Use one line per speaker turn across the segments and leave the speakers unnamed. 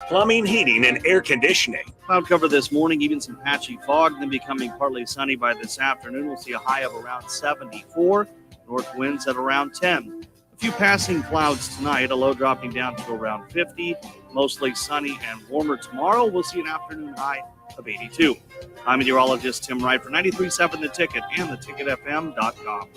Plumbing, heating, and air conditioning.
Cloud cover this morning, even some patchy fog, then becoming partly sunny by this afternoon. We'll see a high of around 74. North winds at around 10. A few passing clouds tonight, a low dropping down to around 50. Mostly sunny and warmer tomorrow. We'll see an afternoon high of 82. I'm meteorologist Tim Wright for 93.7 The Ticket and theticketfm.com.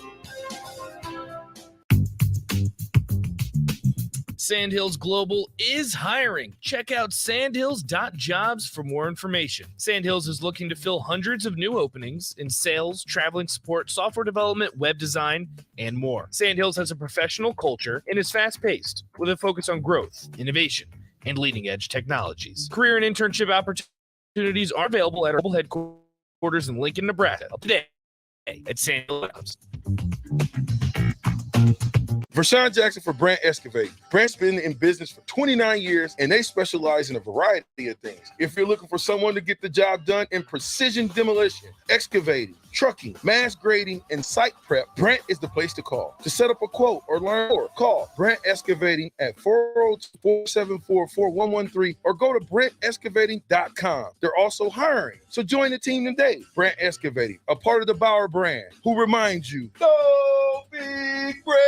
Sandhills Global is hiring. Check out sandhills.jobs for more information. Sandhills is looking to fill hundreds of new openings in sales, traveling support, software development, web design, and more. Sandhills has a professional culture and is fast-paced with a focus on growth, innovation, and leading-edge technologies. Career and internship opportunities are available at our headquarters in Lincoln, Nebraska. Today at Sandhills.
Vershawn Jackson for Brandt Excavating. Brandt's been in business for 29 years, and they specialize in a variety of things. If you're looking for someone to get the job done in precision demolition, excavating, trucking, mass grading, and site prep, Brandt is the place to call. To set up a quote or learn more, call Brandt Excavating at 402-474-4113 or go to BrandtExcavating.com. They're also hiring, so join the team today. Brandt Excavating, a part of the Bauer brand, who reminds you, go big Brandt.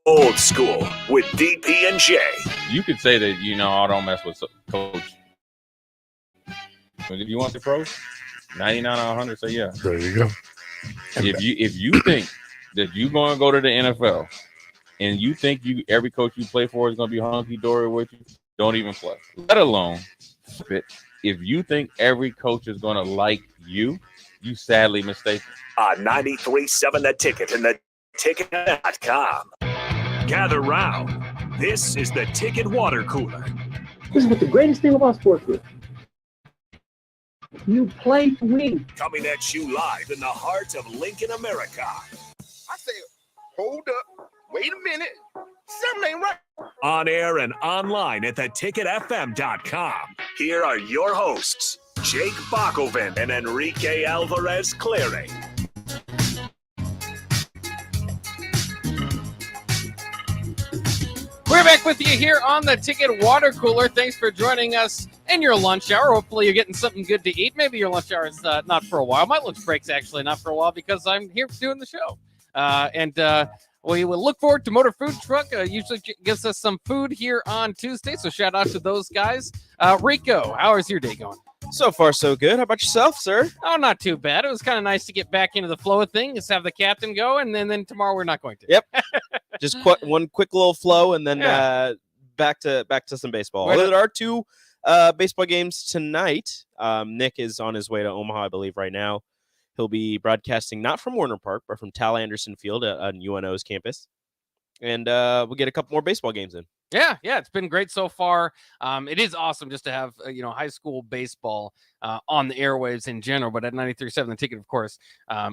Old School with DP and J.
You could say that, I don't mess with coach. But if you want the pros, 99 out of 100 say yeah.
There you go.
If you think that you're going to go to the NFL and you think every coach you play for is going to be hunky-dory with you, don't even play. Let alone it. If you think every coach is going to like you sadly mistaken.
On 93.7 The Ticket and theticket.com. Gather round. This is the Ticket Water Cooler.
This is what the greatest thing about sports is. You play to win.
Coming at you live in the heart of Lincoln, America.
I say, hold up, wait a minute, something ain't right.
On air and online at theticketfm.com. Here are your hosts, Jake Bakoven and Enrique Alvarez Clary.
We're back with you here on the Ticket Water Cooler. Thanks for joining us in your lunch hour. Hopefully you're getting something good to eat. Maybe your lunch hour is not for a while. My lunch break's actually not for a while because I'm here doing the show. We will look forward to Motor Food Truck. Usually gives us some food here on Tuesday, so shout out to those guys. Rico, how is your day going?
So far, so good. How about yourself, sir?
Oh, not too bad. It was kind of nice to get back into the flow of things. Just have the captain go, and then tomorrow we're not going to.
Yep. Just one quick little flow, and then back to some baseball. There are two baseball games tonight. Nick is on his way to Omaha, I believe, right now. He'll be broadcasting not from Warner Park, but from Tal Anderson Field on UNO's campus. And we'll get a couple more baseball games in.
Yeah, it's been great so far. It is awesome just to have high school baseball on the airwaves in general, but at 93.7 The Ticket, of course,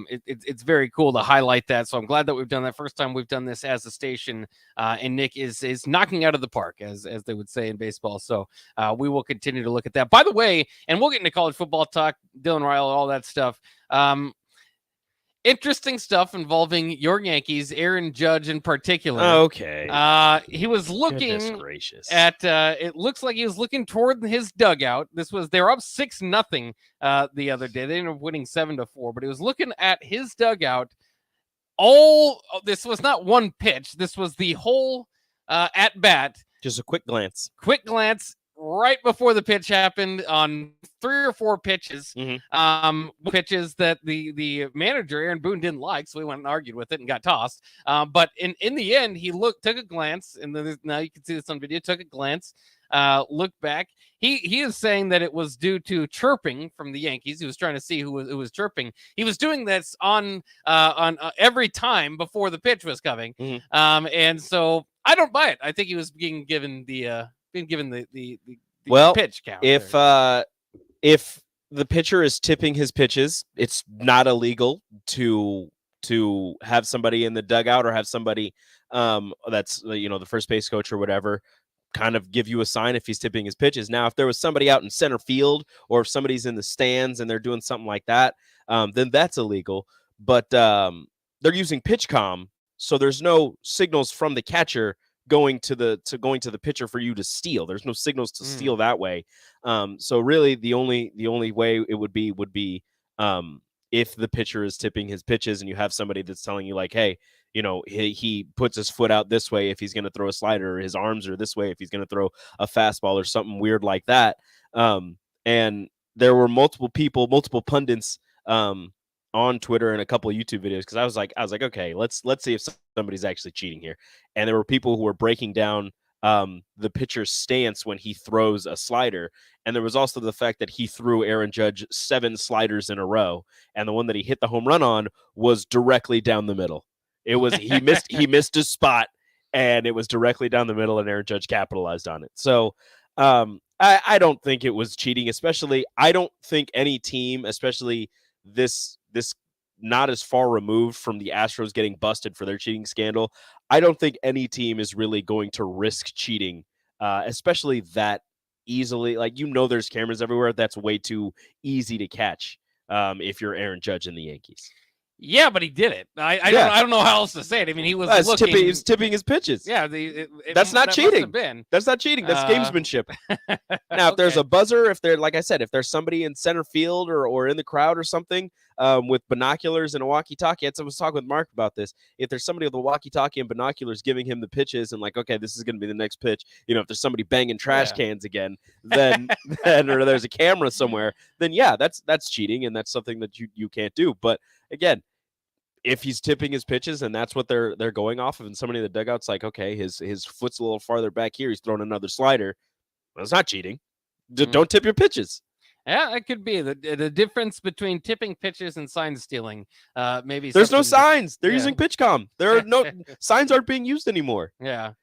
it's very cool to highlight that. So I'm glad that we've done that. First time we've done this as a station, and Nick is knocking out of the park, as they would say in baseball. So we will continue to look at that. By the way, and we'll get into college football talk, Dylan Riley, all that stuff. Interesting stuff involving your Yankees, Aaron Judge in particular.
Okay.
He was looking
at
it looks like he was looking toward his dugout. They were up 6-0 the other day. They ended up winning 7-4, but he was looking at his dugout. This was not one pitch. This was the whole at bat.
Just a quick glance.
Right before the pitch happened on 3 or 4 pitches, pitches that the manager, Aaron Boone, didn't like. So we went and argued with it and got tossed. But in the end, he took a glance, and then now you can see this on video, took a glance, looked back. He is saying that it was due to chirping from the Yankees. He was trying to see who was chirping. He was doing this on every time before the pitch was coming. And so I don't buy it. I think he was being given the pitch count.
If the pitcher is tipping his pitches, it's not illegal to have somebody in the dugout or have somebody that's the first base coach or whatever kind of give you a sign if he's tipping his pitches. Now, if there was somebody out in center field or if somebody's in the stands and they're doing something like that, then that's illegal. But they're using PitchCom, so there's no signals from the catcher going to the pitcher for you to steal. There's no signals to steal that way. So really the only way it would be if the pitcher is tipping his pitches and you have somebody that's telling you like, hey, he puts his foot out this way if he's going to throw a slider, or his arms are this way if he's going to throw a fastball or something weird like that. And there were multiple pundits on Twitter and a couple of YouTube videos, because I was like, okay, let's see if somebody's actually cheating here. And there were people who were breaking down the pitcher's stance when he throws a slider. And there was also the fact that he threw Aaron Judge 7 sliders in a row, and the one that he hit the home run on was directly down the middle. It was he missed his spot, and it was directly down the middle, and Aaron Judge capitalized on it. So I don't think it was cheating, especially I don't think any team, especially this not as far removed from the Astros getting busted for their cheating scandal, I don't think any team is really going to risk cheating, especially that easily. Like, there's cameras everywhere. That's way too easy to catch if you're Aaron Judge and the Yankees.
Yeah, but he did it. I don't know how else to say it. I mean, he was looking.
He was tipping his pitches.
Yeah,
that's not cheating.
Been.
That's not cheating. That's gamesmanship. Now, if there's a buzzer, if there's somebody in center field or in the crowd or something with binoculars and a walkie-talkie. I was talking with Mark about this. If there's somebody with a walkie-talkie and binoculars giving him the pitches and like, okay, this is going to be the next pitch. If there's somebody banging trash cans again, then or there's a camera somewhere, then yeah, that's cheating, and that's something that you can't do. But again, if he's tipping his pitches and that's what they're going off of, and somebody in the dugout's like, okay, his foot's a little farther back here, he's throwing another slider, well, it's not cheating. Don't tip your pitches.
Yeah, it could be the difference between tipping pitches and sign stealing. Maybe
there's no signs. They're using PitchCom. There are no signs aren't being used anymore.
Yeah.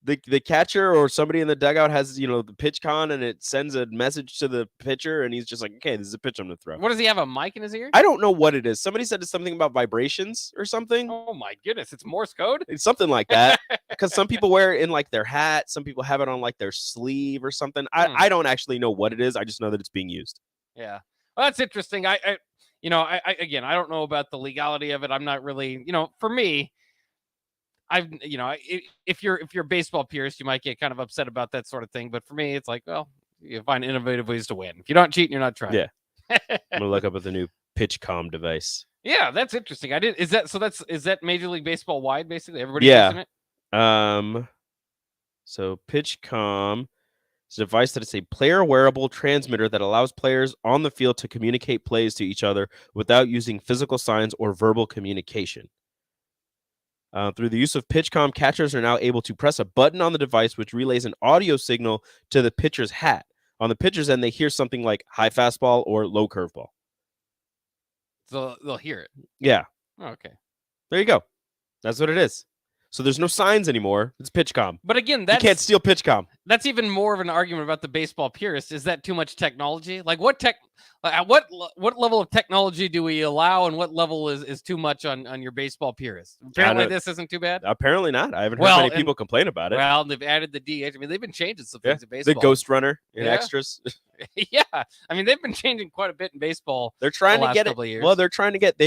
The catcher or somebody in the dugout has, the PitchCon, and it sends a message to the pitcher, and he's just like, okay, this is a pitch I'm going to throw.
What does he have, a mic in his ear?
I don't know what it is. Somebody said it's something about vibrations or something.
Oh my goodness, it's Morse code?
It's something like that. Because some people wear it in like their hat. Some people have it on like their sleeve or something. I don't actually know what it is. I just know that it's being used.
Yeah. Well, that's interesting. I again, I don't know about the legality of it. I'm not really, for me, if you're a baseball purist, you might get kind of upset about that sort of thing. But for me, it's like, well, you find innovative ways to win. If you're not cheating, you're not trying.
Yeah. I'm gonna look up at the new PitchCom device.
Yeah, that's interesting. Is that Major League Baseball wide, basically? Everybody's using it?
So PitchCom is a device that is a player wearable transmitter that allows players on the field to communicate plays to each other without using physical signs or verbal communication. Through the use of PitchCom, catchers are now able to press a button on the device, which relays an audio signal to the pitcher's hat. On the pitcher's end, they hear something like high fastball or low curveball.
So they'll hear it.
Yeah.
Oh, okay.
There you go. That's what it is. So there's no signs anymore. It's PitchCom.
But again,
you can't steal PitchCom.
That's even more of an argument about the baseball purist. Is that too much technology? Like what level of technology do we allow, and what level is too much on your baseball purist? Apparently this isn't too bad.
Apparently not. I haven't heard many people complain about it.
Well, they've added the DH. I mean, they've been changing some things in baseball.
The Ghost Runner in extras.
Yeah. I mean, they've been changing quite a bit in baseball.
They're trying to get it.
Years.
Well, they're trying to get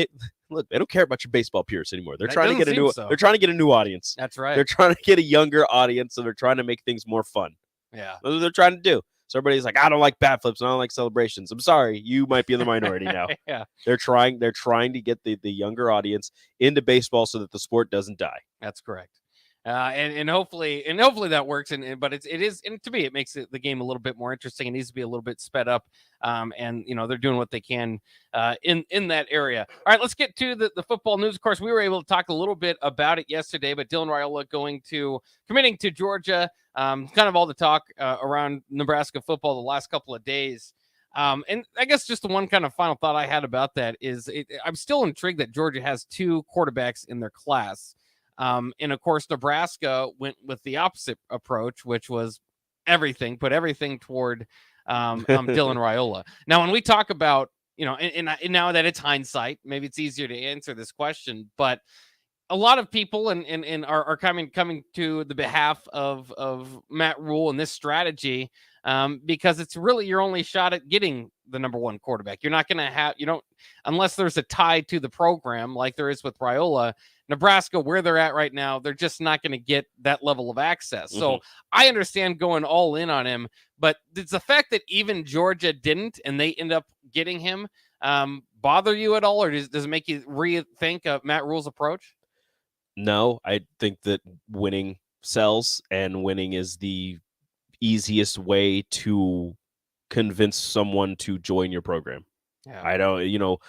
look, they don't care about your baseball purists anymore. They're trying to get they're trying to get a new audience.
That's right.
They're trying to get a younger audience, so they're trying to make things more fun.
Yeah.
That's what they're trying to do. So everybody's like, I don't like bat flips, and I don't like celebrations. I'm sorry, you might be in the minority now.
Yeah.
They're trying to get the younger audience into baseball so that the sport doesn't die.
That's correct. And hopefully that works. But it is, and to me, it makes the game a little bit more interesting. It needs to be a little bit sped up. And they're doing what they can in that area. All right, let's get to the football news. Of course, we were able to talk a little bit about it yesterday, but Dylan Raiola committing to Georgia. Kind of all the talk around Nebraska football the last couple of days. And I guess just the one kind of final thought I had about that is I'm still intrigued that Georgia has 2 quarterbacks in their class. And of course, Nebraska went with the opposite approach, which was put everything toward Dylan Raiola. Now, when we talk about, and now that it's hindsight, maybe it's easier to answer this question, but a lot of people and are coming to the behalf of Matt Rule and this strategy because it's really your only shot at getting the number 1 quarterback. You're not going to unless there's a tie to the program like there is with Raiola. Nebraska, where they're at right now, they're just not going to get that level of access. So I understand going all in on him, but it's the fact that even Georgia didn't and they end up getting him bother you at all, or does it make you rethink Matt Rule's approach?
No, I think that winning sells, and winning is the easiest way to convince someone to join your program.
Yeah.
I don't,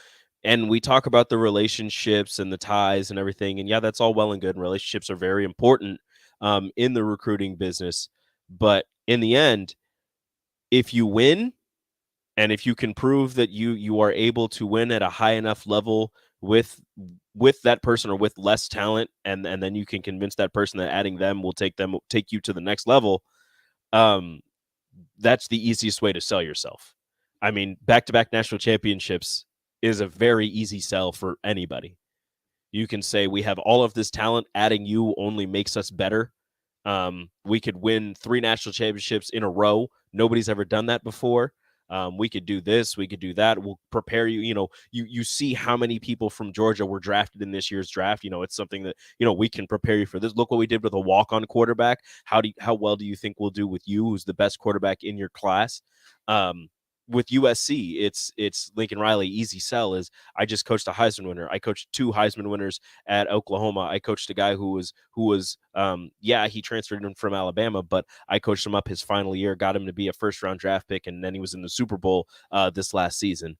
and we talk about the relationships and the ties and everything. And yeah, that's all well and good. And relationships are very important in the recruiting business. But in the end, if you win, and if you can prove that you are able to win at a high enough level with that person or with less talent, and then you can convince that person that adding them will take you to the next level, that's the easiest way to sell yourself. I mean, back-to-back national championships is a very easy sell for anybody. You can say we have all of this talent, adding you only makes us better. We could win 3 national championships in a row. Nobody's ever done that before. We could do this, we could do that. We'll prepare you. You see how many people from Georgia were drafted in this year's draft. It's something that, we can prepare you for this. Look what we did with a walk-on quarterback. How well do you think we'll do with you, who's the best quarterback in your class? With USC, it's Lincoln Riley. Easy sell is I just coached a Heisman winner. I coached 2 Heisman winners at Oklahoma. I coached a guy who was he transferred in from Alabama, but I coached him up his final year, got him to be a first-round draft pick, and then he was in the Super Bowl this last season.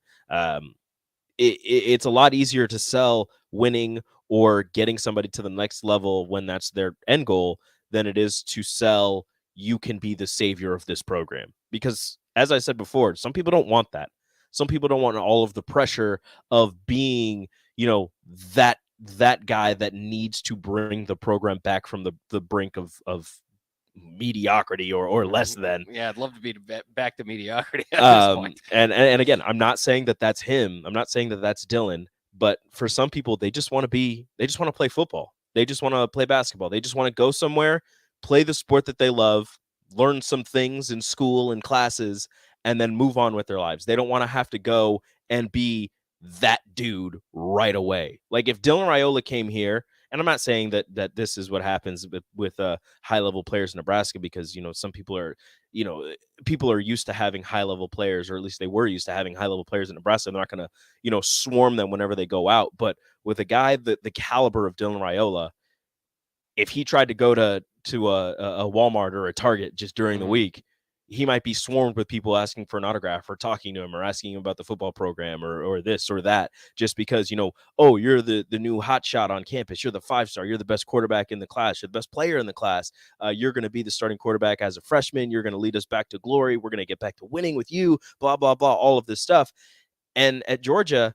It's a lot easier to sell winning or getting somebody to the next level when that's their end goal than it is to sell you can be the savior of this program. Because as I said before, some people don't want that. Some people don't want all of the pressure of being, that guy that needs to bring the program back from the brink of mediocrity or less than.
Yeah, I'd love to be back to mediocrity at this point.
And again, I'm not saying that that's him. I'm not saying that that's Dylan. But for some people, they just want to play football. They just want to play basketball. They just want to go somewhere, play the sport that they love, learn some things in school and classes, and then move on with their lives. They don't want to have to go and be that dude right away. Like if Dylan Raiola came here, and I'm not saying that this is what happens with high-level players in Nebraska, because, some people are, people are used to having high-level players, or at least they were used to having high-level players in Nebraska. They're not going to, swarm them whenever they go out. But with a guy the caliber of Dylan Raiola, if he tried to go to a Walmart or a Target just during the week, he might be swarmed with people asking for an autograph or talking to him or asking him about the football program or this or that, just because, you're the new hot shot on campus. You're the 5-star. You're the best quarterback in the class. You're the best player in the class. You're going to be the starting quarterback as a freshman. You're going to lead us back to glory. We're going to get back to winning with you, blah, blah, blah, all of this stuff. And at Georgia,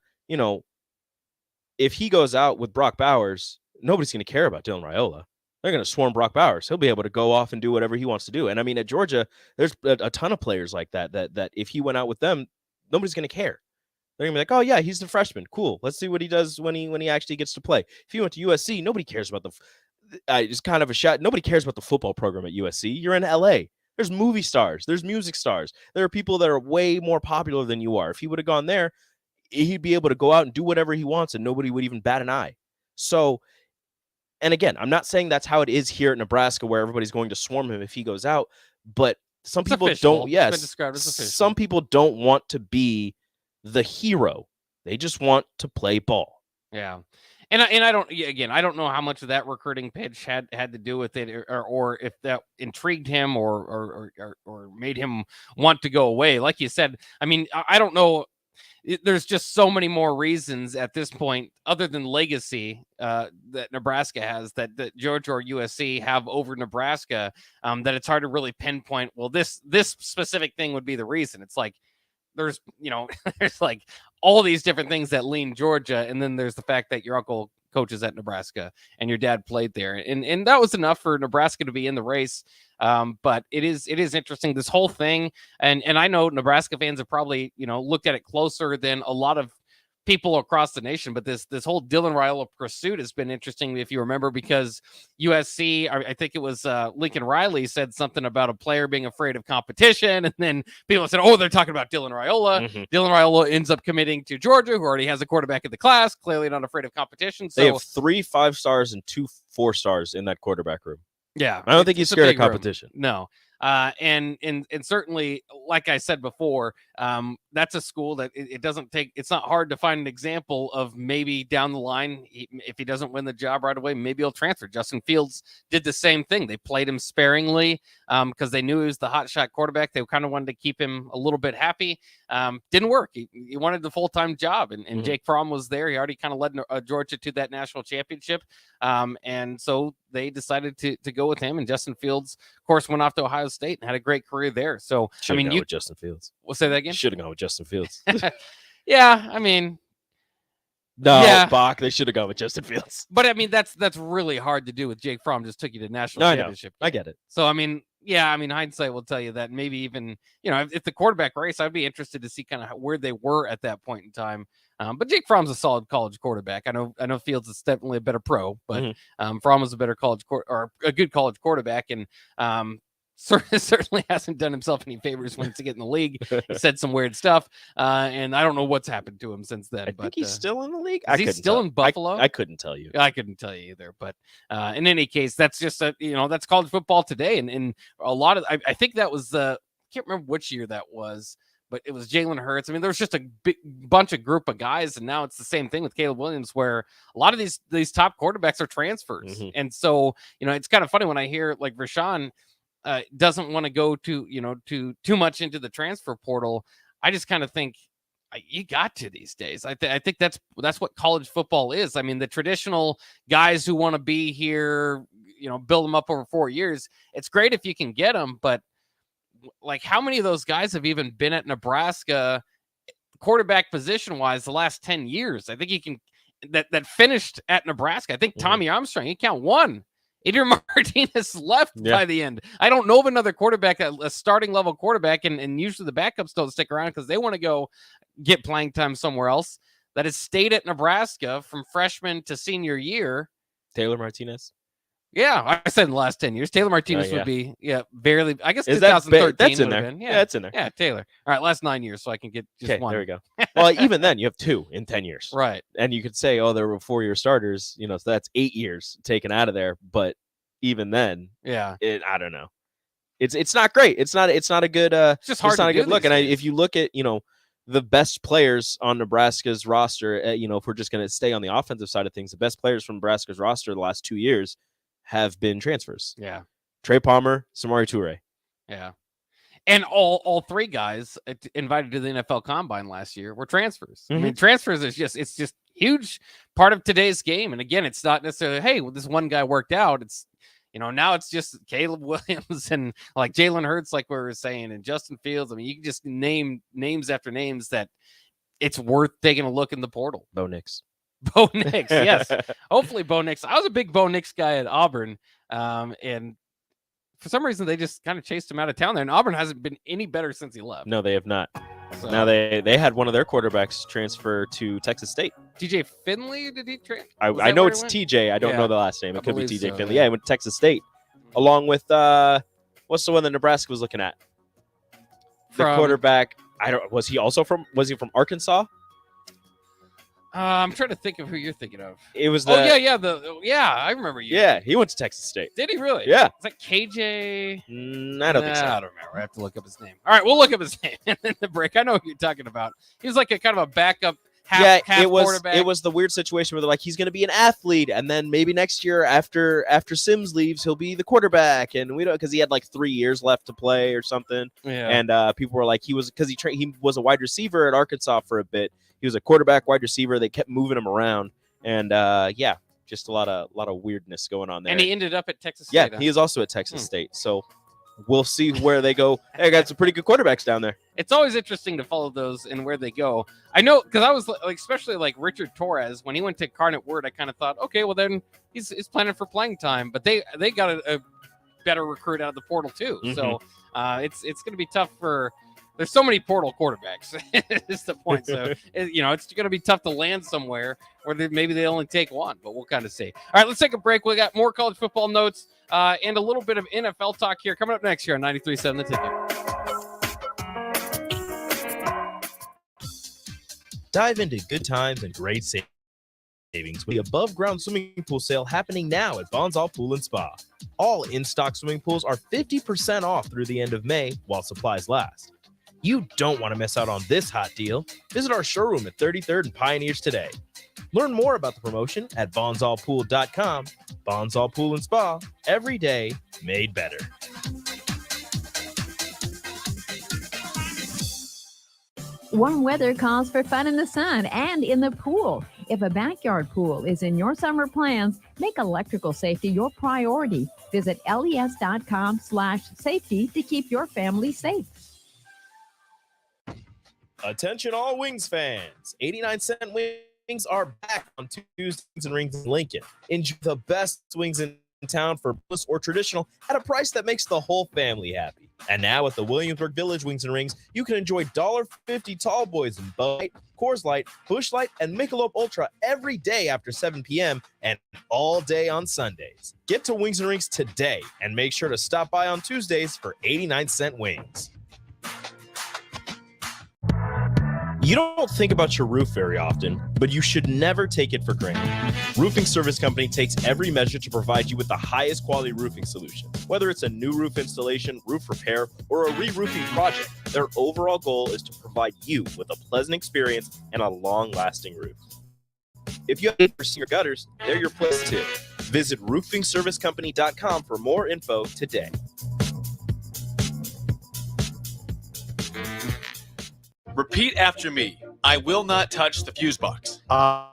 if he goes out with Brock Bowers, nobody's going to care about Dylan Raiola. They're going to swarm Brock Bowers. He'll be able to go off and do whatever he wants to do. And I mean, at Georgia, there's a ton of players like that if he went out with them, nobody's going to care. They're going to be like, oh yeah, he's the freshman. Cool. Let's see what he does when he actually gets to play. If he went to USC, nobody cares about it's kind of a shot. Nobody cares about the football program at USC. You're in LA. There's movie stars. There's music stars. There are people that are way more popular than you are. If he would have gone there, he'd be able to go out and do whatever he wants, and nobody would even bat an eye. So, and again, I'm not saying that's how it is here at Nebraska, where everybody's going to swarm him if he goes out, but some people don't. Yes, some people don't want to be the hero. They just want to play ball.
Yeah. And I don't know how much of that recruiting pitch had to do with it, or if that intrigued him or made him want to go away. Like you said, I mean, I don't know. There's just so many more reasons at this point, other than legacy, that Nebraska has, that Georgia or USC have over Nebraska, that it's hard to really pinpoint. Well, this specific thing would be the reason. It's like there's there's like all these different things that lean Georgia, and then there's the fact that your uncle coaches at Nebraska and your dad played there, and that was enough for Nebraska to be in the race. But it is interesting, this whole thing, and I know Nebraska fans have probably looked at it closer than a lot of people across the nation, but this whole Dylan Raiola pursuit has been interesting, if you remember, because USC, I think it was Lincoln Riley, said something about a player being afraid of competition, and then people said, oh, they're talking about Dylan Raiola. Dylan Raiola ends up committing to Georgia, who already has a quarterback in the class, clearly not afraid of competition. So
they have 3 5-stars and 2 4-stars in that quarterback room.
yeah,
I don't think he's scared of competition.
No. And certainly, like I said before, that's a school that it doesn't take. It's not hard to find an example of maybe down the line, if he doesn't win the job right away, maybe he'll transfer. Justin Fields did the same thing. They played him sparingly because they knew he was the hotshot quarterback. They kind of wanted to keep him a little bit happy. Didn't work. He wanted the full-time job, and Jake Fromm was there. He already kind of led Georgia to that national championship, and so they decided to go with him. And Justin Fields, of course, went off to Ohio State and had a great career there. So
Should've gone with Justin Fields.
We'll say that again.
Should have gone with Justin Fields.
Yeah, I mean,
no,
yeah.
Bach. They should have gone with Justin Fields.
But I mean, that's really hard to do with Jake Fromm. Just took you to national championship.
I get it.
So I mean, yeah, I mean, hindsight will tell you that maybe even, if the quarterback race, I'd be interested to see kind of where they were at that point in time. But Jake Fromm's a solid college quarterback. I know Fields is definitely a better pro, but Fromm is a better or a good college quarterback, and certainly hasn't done himself any favors once to get in the league. He said some weird stuff, and I don't know what's happened to him since then.
I think he's still in the league.
Is he still in Buffalo?
I couldn't tell you.
I couldn't tell you either. But in any case, that's just that's college football today, and a lot of I think that was I can't remember which year that was, but it was Jalen Hurts. I mean, there was just a big bunch of group of guys, and now it's the same thing with Caleb Williams, where a lot of these top quarterbacks are transfers, and so it's kind of funny when I hear like Rashawn doesn't want to go too much into the transfer portal. I just kind of think you got to these days. I think that's what college football is. I mean, the traditional guys who want to be here, build them up over 4 years. It's great if you can get them, but like how many of those guys have even been at Nebraska quarterback position wise the last 10 years? I think you can that finished at Nebraska. I think Tommy Armstrong, you count one. Adrian Martinez left by the end. I don't know of another quarterback, a starting level quarterback, and usually the backups don't stick around because they want to go get playing time somewhere else, that has stayed at Nebraska from freshman to senior year.
Taylor Martinez.
Yeah, I said in the last 10 years. Taylor Martinez would be, barely. I guess
is
2013
that's in there.
Been.
Yeah, that's in there.
Yeah, Taylor. All right, last 9 years, so I can get just one.
There we go. Well, even then, you have 2 in 10 years.
Right.
And you could say, there were 4-year starters, so that's 8 years taken out of there. But even then, I don't know. It's not great. It's not a good. It's
just hard.
It's not a good look. And if you look at the best players on Nebraska's roster, if we're just going to stay on the offensive side of things, the best players from Nebraska's roster the last 2 years have been transfers.
Yeah.
Trey Palmer, Samori Toure.
Yeah. And all 3 guys invited to the NFL Combine last year were transfers. I mean, transfers is just huge part of today's game. And again, it's not necessarily, hey, well, this one guy worked out. It's, now it's just Caleb Williams and like Jalen Hurts, like we were saying, and Justin Fields. I mean, you can just name names after names that it's worth taking a look in the portal.
Bo Nix.
Bo Nix, yes. Hopefully Bo Nix. I was a big Bo Nix guy at Auburn. And for some reason, they just kind of chased him out of town there. And Auburn hasn't been any better since he left.
No, they have not.
So,
now they had one of their quarterbacks transfer to Texas State.
TJ Finley, did he transfer?
I know it's TJ. I don't know the last name. It could be TJ
so,
Finley. Yeah, he went to Texas State, along with what's the one that Nebraska was looking at? The quarterback. Was he from Arkansas?
I'm trying to think of who you're thinking of.
It was
I remember you.
Yeah, he went to Texas State.
Did he really?
Yeah.
It's like KJ.
I don't think so.
I don't remember. I have to look up his name. All right, we'll look up his name in the break. I know who you're talking about. He was like a kind of a backup half quarterback.
It was the weird situation where they're like, he's going to be an athlete, and then maybe next year after Sims leaves, he'll be the quarterback, and we don't, because he had like 3 years left to play or something.
Yeah.
And people were like, he was a wide receiver at Arkansas for a bit. He was a quarterback, wide receiver. They kept moving him around, and just a lot of weirdness going on there.
And he ended up at Texas State.
Yeah, he is also at Texas State. So we'll see where they go. Hey, I got some pretty good quarterbacks down there.
It's always interesting to follow those and where they go. I know, because I was like, especially like Richard Torres, when he went to Incarnate Word, I kind of thought, okay, well then he's planning for playing time. But they got a better recruit out of the portal too. So it's going to be tough for there's so many portal quarterbacks. Is the point. So, it's going to be tough to land somewhere where maybe they only take one, but we'll kind of see. All right, let's take a break. We got more college football notes and a little bit of NFL talk here coming up next year on 93.7 The Ticket.
Dive into good times and great savings with the above-ground swimming pool sale happening now at Bonzall Pool and Spa. All in-stock swimming pools are 50% off through the end of May while supplies last. You don't want to miss out on this hot deal. Visit our showroom at 33rd and Pioneers today. Learn more about the promotion at bonzallpool.com. Bonzall Pool and Spa, every day made better.
Warm weather calls for fun in the sun and in the pool. If a backyard pool is in your summer plans, make electrical safety your priority. Visit les.com/safety to keep your family safe.
Attention all Wings fans. 89-cent wings are back on Tuesdays and Rings in Lincoln. Enjoy the best wings in town for boneless or traditional at a price that makes the whole family happy. And now at the Williamsburg Village Wings and Rings, you can enjoy $1.50 tall boys in Bud Light, Coors Light, Busch Light, and Michelob Ultra every day after 7 p.m. and all day on Sundays. Get to Wings and Rings today and make sure to stop by on Tuesdays for 89-cent wings. You don't think about your roof very often, but you should never take it for granted. Roofing Service Company takes every measure to provide you with the highest quality roofing solution. Whether it's a new roof installation, roof repair, or a re-roofing project, their overall goal is to provide you with a pleasant experience and a long-lasting roof. If you have to see your gutters, they're your place too. Visit roofingservicecompany.com for more info today.
Repeat after me. I will not touch the fuse box.
I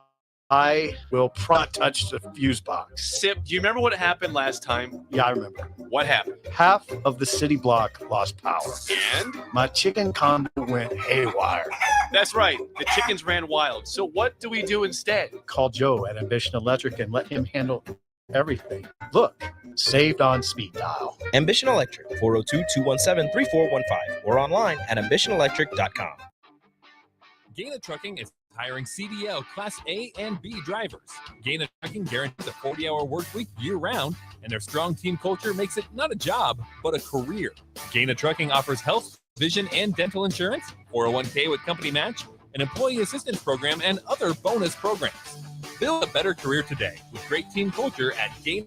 will not touch the fuse box.
Sip, do you remember what happened last time?
Yeah, I remember.
What happened?
Half of the city block lost power.
And?
My chicken condo went haywire.
That's right. The chickens ran wild. So what do we do instead?
Call Joe at Ambition Electric and let him handle everything. Look, saved on speed dial.
Ambition Electric, 402-217-3415 or online at ambitionelectric.com.
Gaina Trucking is hiring CDL Class A and B drivers. Gaina Trucking guarantees a 40-hour work week year-round, and their strong team culture makes it not a job, but a career. Gaina Trucking offers health, vision, and dental insurance, 401k with company match, an employee assistance program, and other bonus programs. Build a better career today with great team culture at Gaina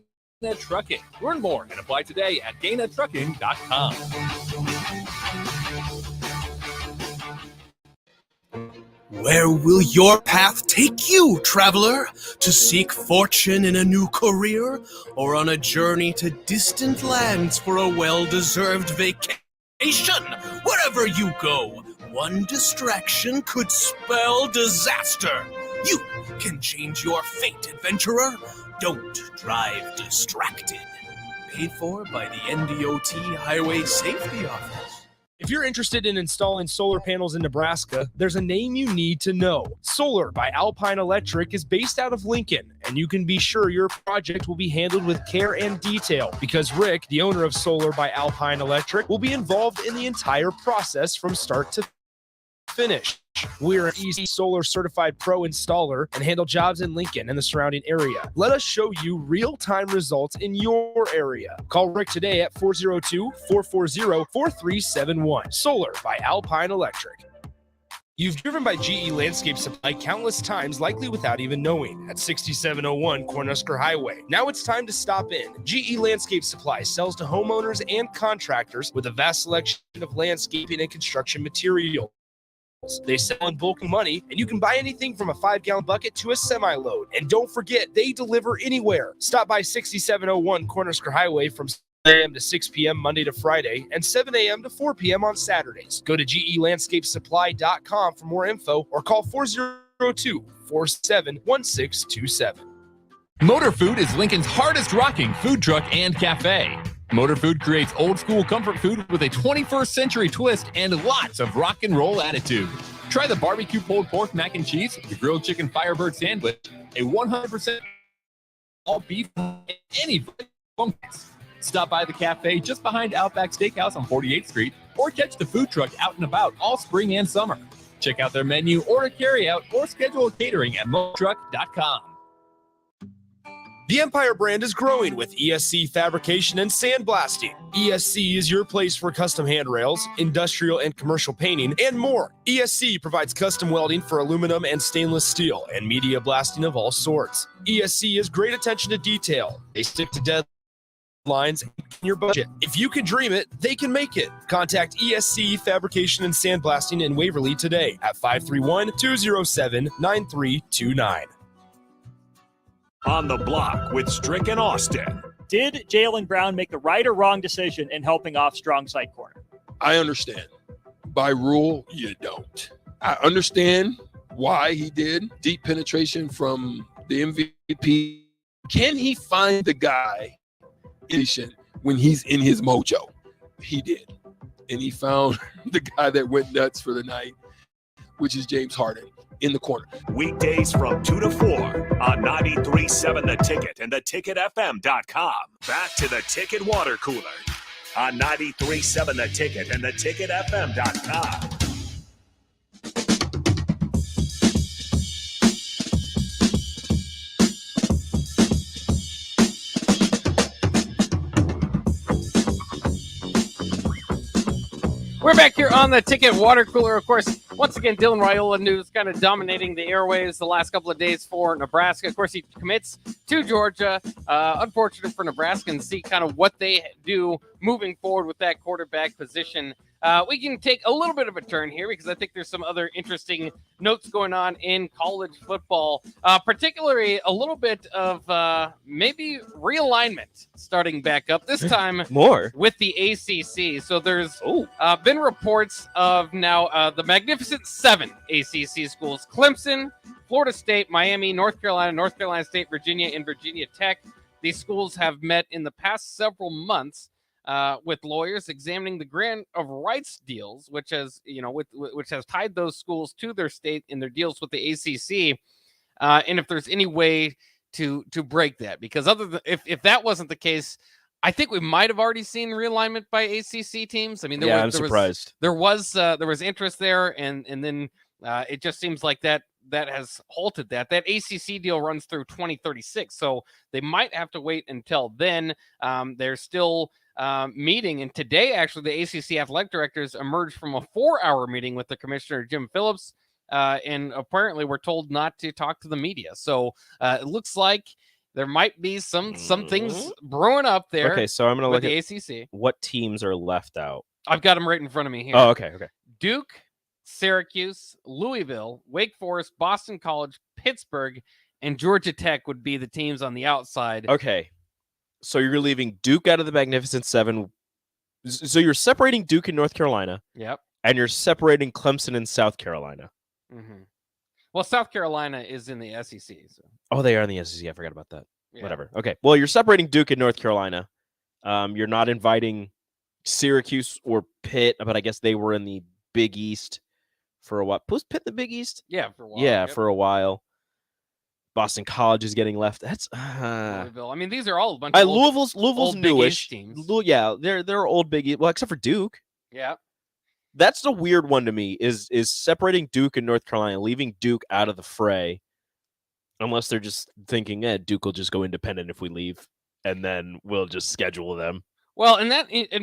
Trucking. Learn more and apply today at gainatrucking.com.
Where will your path take you, traveler? To seek fortune in a new career, or on a journey to distant lands for a well-deserved vacation? Wherever you go, one distraction could spell disaster. You can change your fate, adventurer. Don't drive distracted. Paid for by the NDOT Highway Safety Office.
If you're interested in installing solar panels in Nebraska, there's a name you need to know. Solar by Alpine Electric is based out of Lincoln, and you can be sure your project will be handled with care and detail because Rick, the owner of Solar by Alpine Electric, will be involved in the entire process from start to finish. We're an EC Solar certified pro installer and handle jobs in Lincoln and the surrounding area. Let us show you real-time results in your area. Call Rick today at 402-440-4371. Solar by Alpine Electric. You've driven by GE Landscape Supply countless times, likely without even knowing, at 6701 Cornhusker Highway. Now it's time to stop in. GE Landscape Supply sells to homeowners and contractors with a vast selection of landscaping and construction materials. They sell in bulk money, and you can buy anything from a 5-gallon bucket to a semi-load. And don't forget, they deliver anywhere. Stop by 6701 Cornhusker Highway from 7 a.m. to 6 p.m. Monday to Friday and 7 a.m. to 4 p.m. on Saturdays. Go to GELandscapeSupply.com for more info or call 402-471627.
Motor Food is Lincoln's hardest rocking food truck and cafe. Motor Food creates old school comfort food with a 21st century twist and lots of rock and roll attitude. Try the barbecue pulled pork mac and cheese, the grilled chicken Firebird sandwich, a 100% all beef, and any. Stop by the cafe just behind Outback Steakhouse on 48th Street or catch the food truck out and about all spring and summer. Check out their menu, order carryout, or schedule catering at motruck.com.
The Empire brand is growing with ESC Fabrication and Sandblasting. ESC is your place for custom handrails, industrial and commercial painting, and more. ESC provides custom welding for aluminum and stainless steel and media blasting of all sorts. ESC has great attention to detail. They stick to deadlines in your budget. If you can dream it, they can make it. Contact ESC Fabrication and Sandblasting in Waverly today at 531-207-9329.
On the Block with Strick and Austin.
Did Jalen Brown make the right or wrong decision in helping off strong side corner?
I understand. By rule, you don't. I understand why he did. Deep penetration from the MVP. Can he find the guy when he's in his mojo? He did. And he found the guy that went nuts for the night, which is James Harden in the corner.
Weekdays from 2 to 4 on 93.7 The Ticket and theticketfm.com. Back to the Ticket Water Cooler on 93.7 The Ticket and theticketfm.com.
We're back here on the Ticket Water Cooler. Of course, once again, Dylan Raiola news kind of dominating the airwaves the last couple of days for Nebraska. Of course, he commits to Georgia. Unfortunate for Nebraska, and see kind of what they do moving forward with that quarterback position. We can take a little bit of a turn here because I think there's some other interesting notes going on in college football, particularly a little bit of maybe realignment starting back up, this time
more
with the ACC. So there's been reports of now the Magnificent Seven ACC schools: Clemson, Florida State, Miami, North Carolina State, Virginia, and Virginia Tech. These schools have met in the past several months with lawyers examining the grant of rights deals, which has tied those schools to their state in their deals with the ACC, and if there's any way to break that. Because other than if that wasn't the case, I think we might have already seen realignment by ACC teams. I mean,
I'm surprised.
There was interest there, and then it just seems like that has halted that. That ACC deal runs through 2036, so they might have to wait until then. They're still meeting, and today actually the ACC athletic directors emerged from a 4-hour meeting with the commissioner Jim Phillips, and apparently we're told not to talk to the media. So it looks like there might be some things brewing up there.
Okay, so I'm going to look
the
at
ACC.
What teams are left out.
I've got them right in front of me here.
Oh, okay.
Duke, Syracuse, Louisville, Wake Forest, Boston College, Pittsburgh, and Georgia Tech would be the teams on the outside.
Okay. So you're leaving Duke out of the Magnificent Seven. So you're separating Duke and North Carolina.
Yep.
And you're separating Clemson and South Carolina.
Mm-hmm. Well, South Carolina is in the SEC. So.
Oh, they are in the SEC. I forgot about that.
Yeah.
Whatever. Okay. Well, you're separating Duke and North Carolina. You're not inviting Syracuse or Pitt, but I guess they were in the Big East for a while. Was Pitt the Big East?
Yeah, for a while.
Yeah, for a while. Boston College is getting left. That's
Louisville. I mean, these are all a bunch of
Louisville's newish
teams.
Yeah, they're old Big East. Well, except for Duke.
Yeah.
That's the weird one to me is separating Duke and North Carolina, leaving Duke out of the fray, unless they're just thinking, Duke will just go independent if we leave, and then we'll just schedule them.
Well, and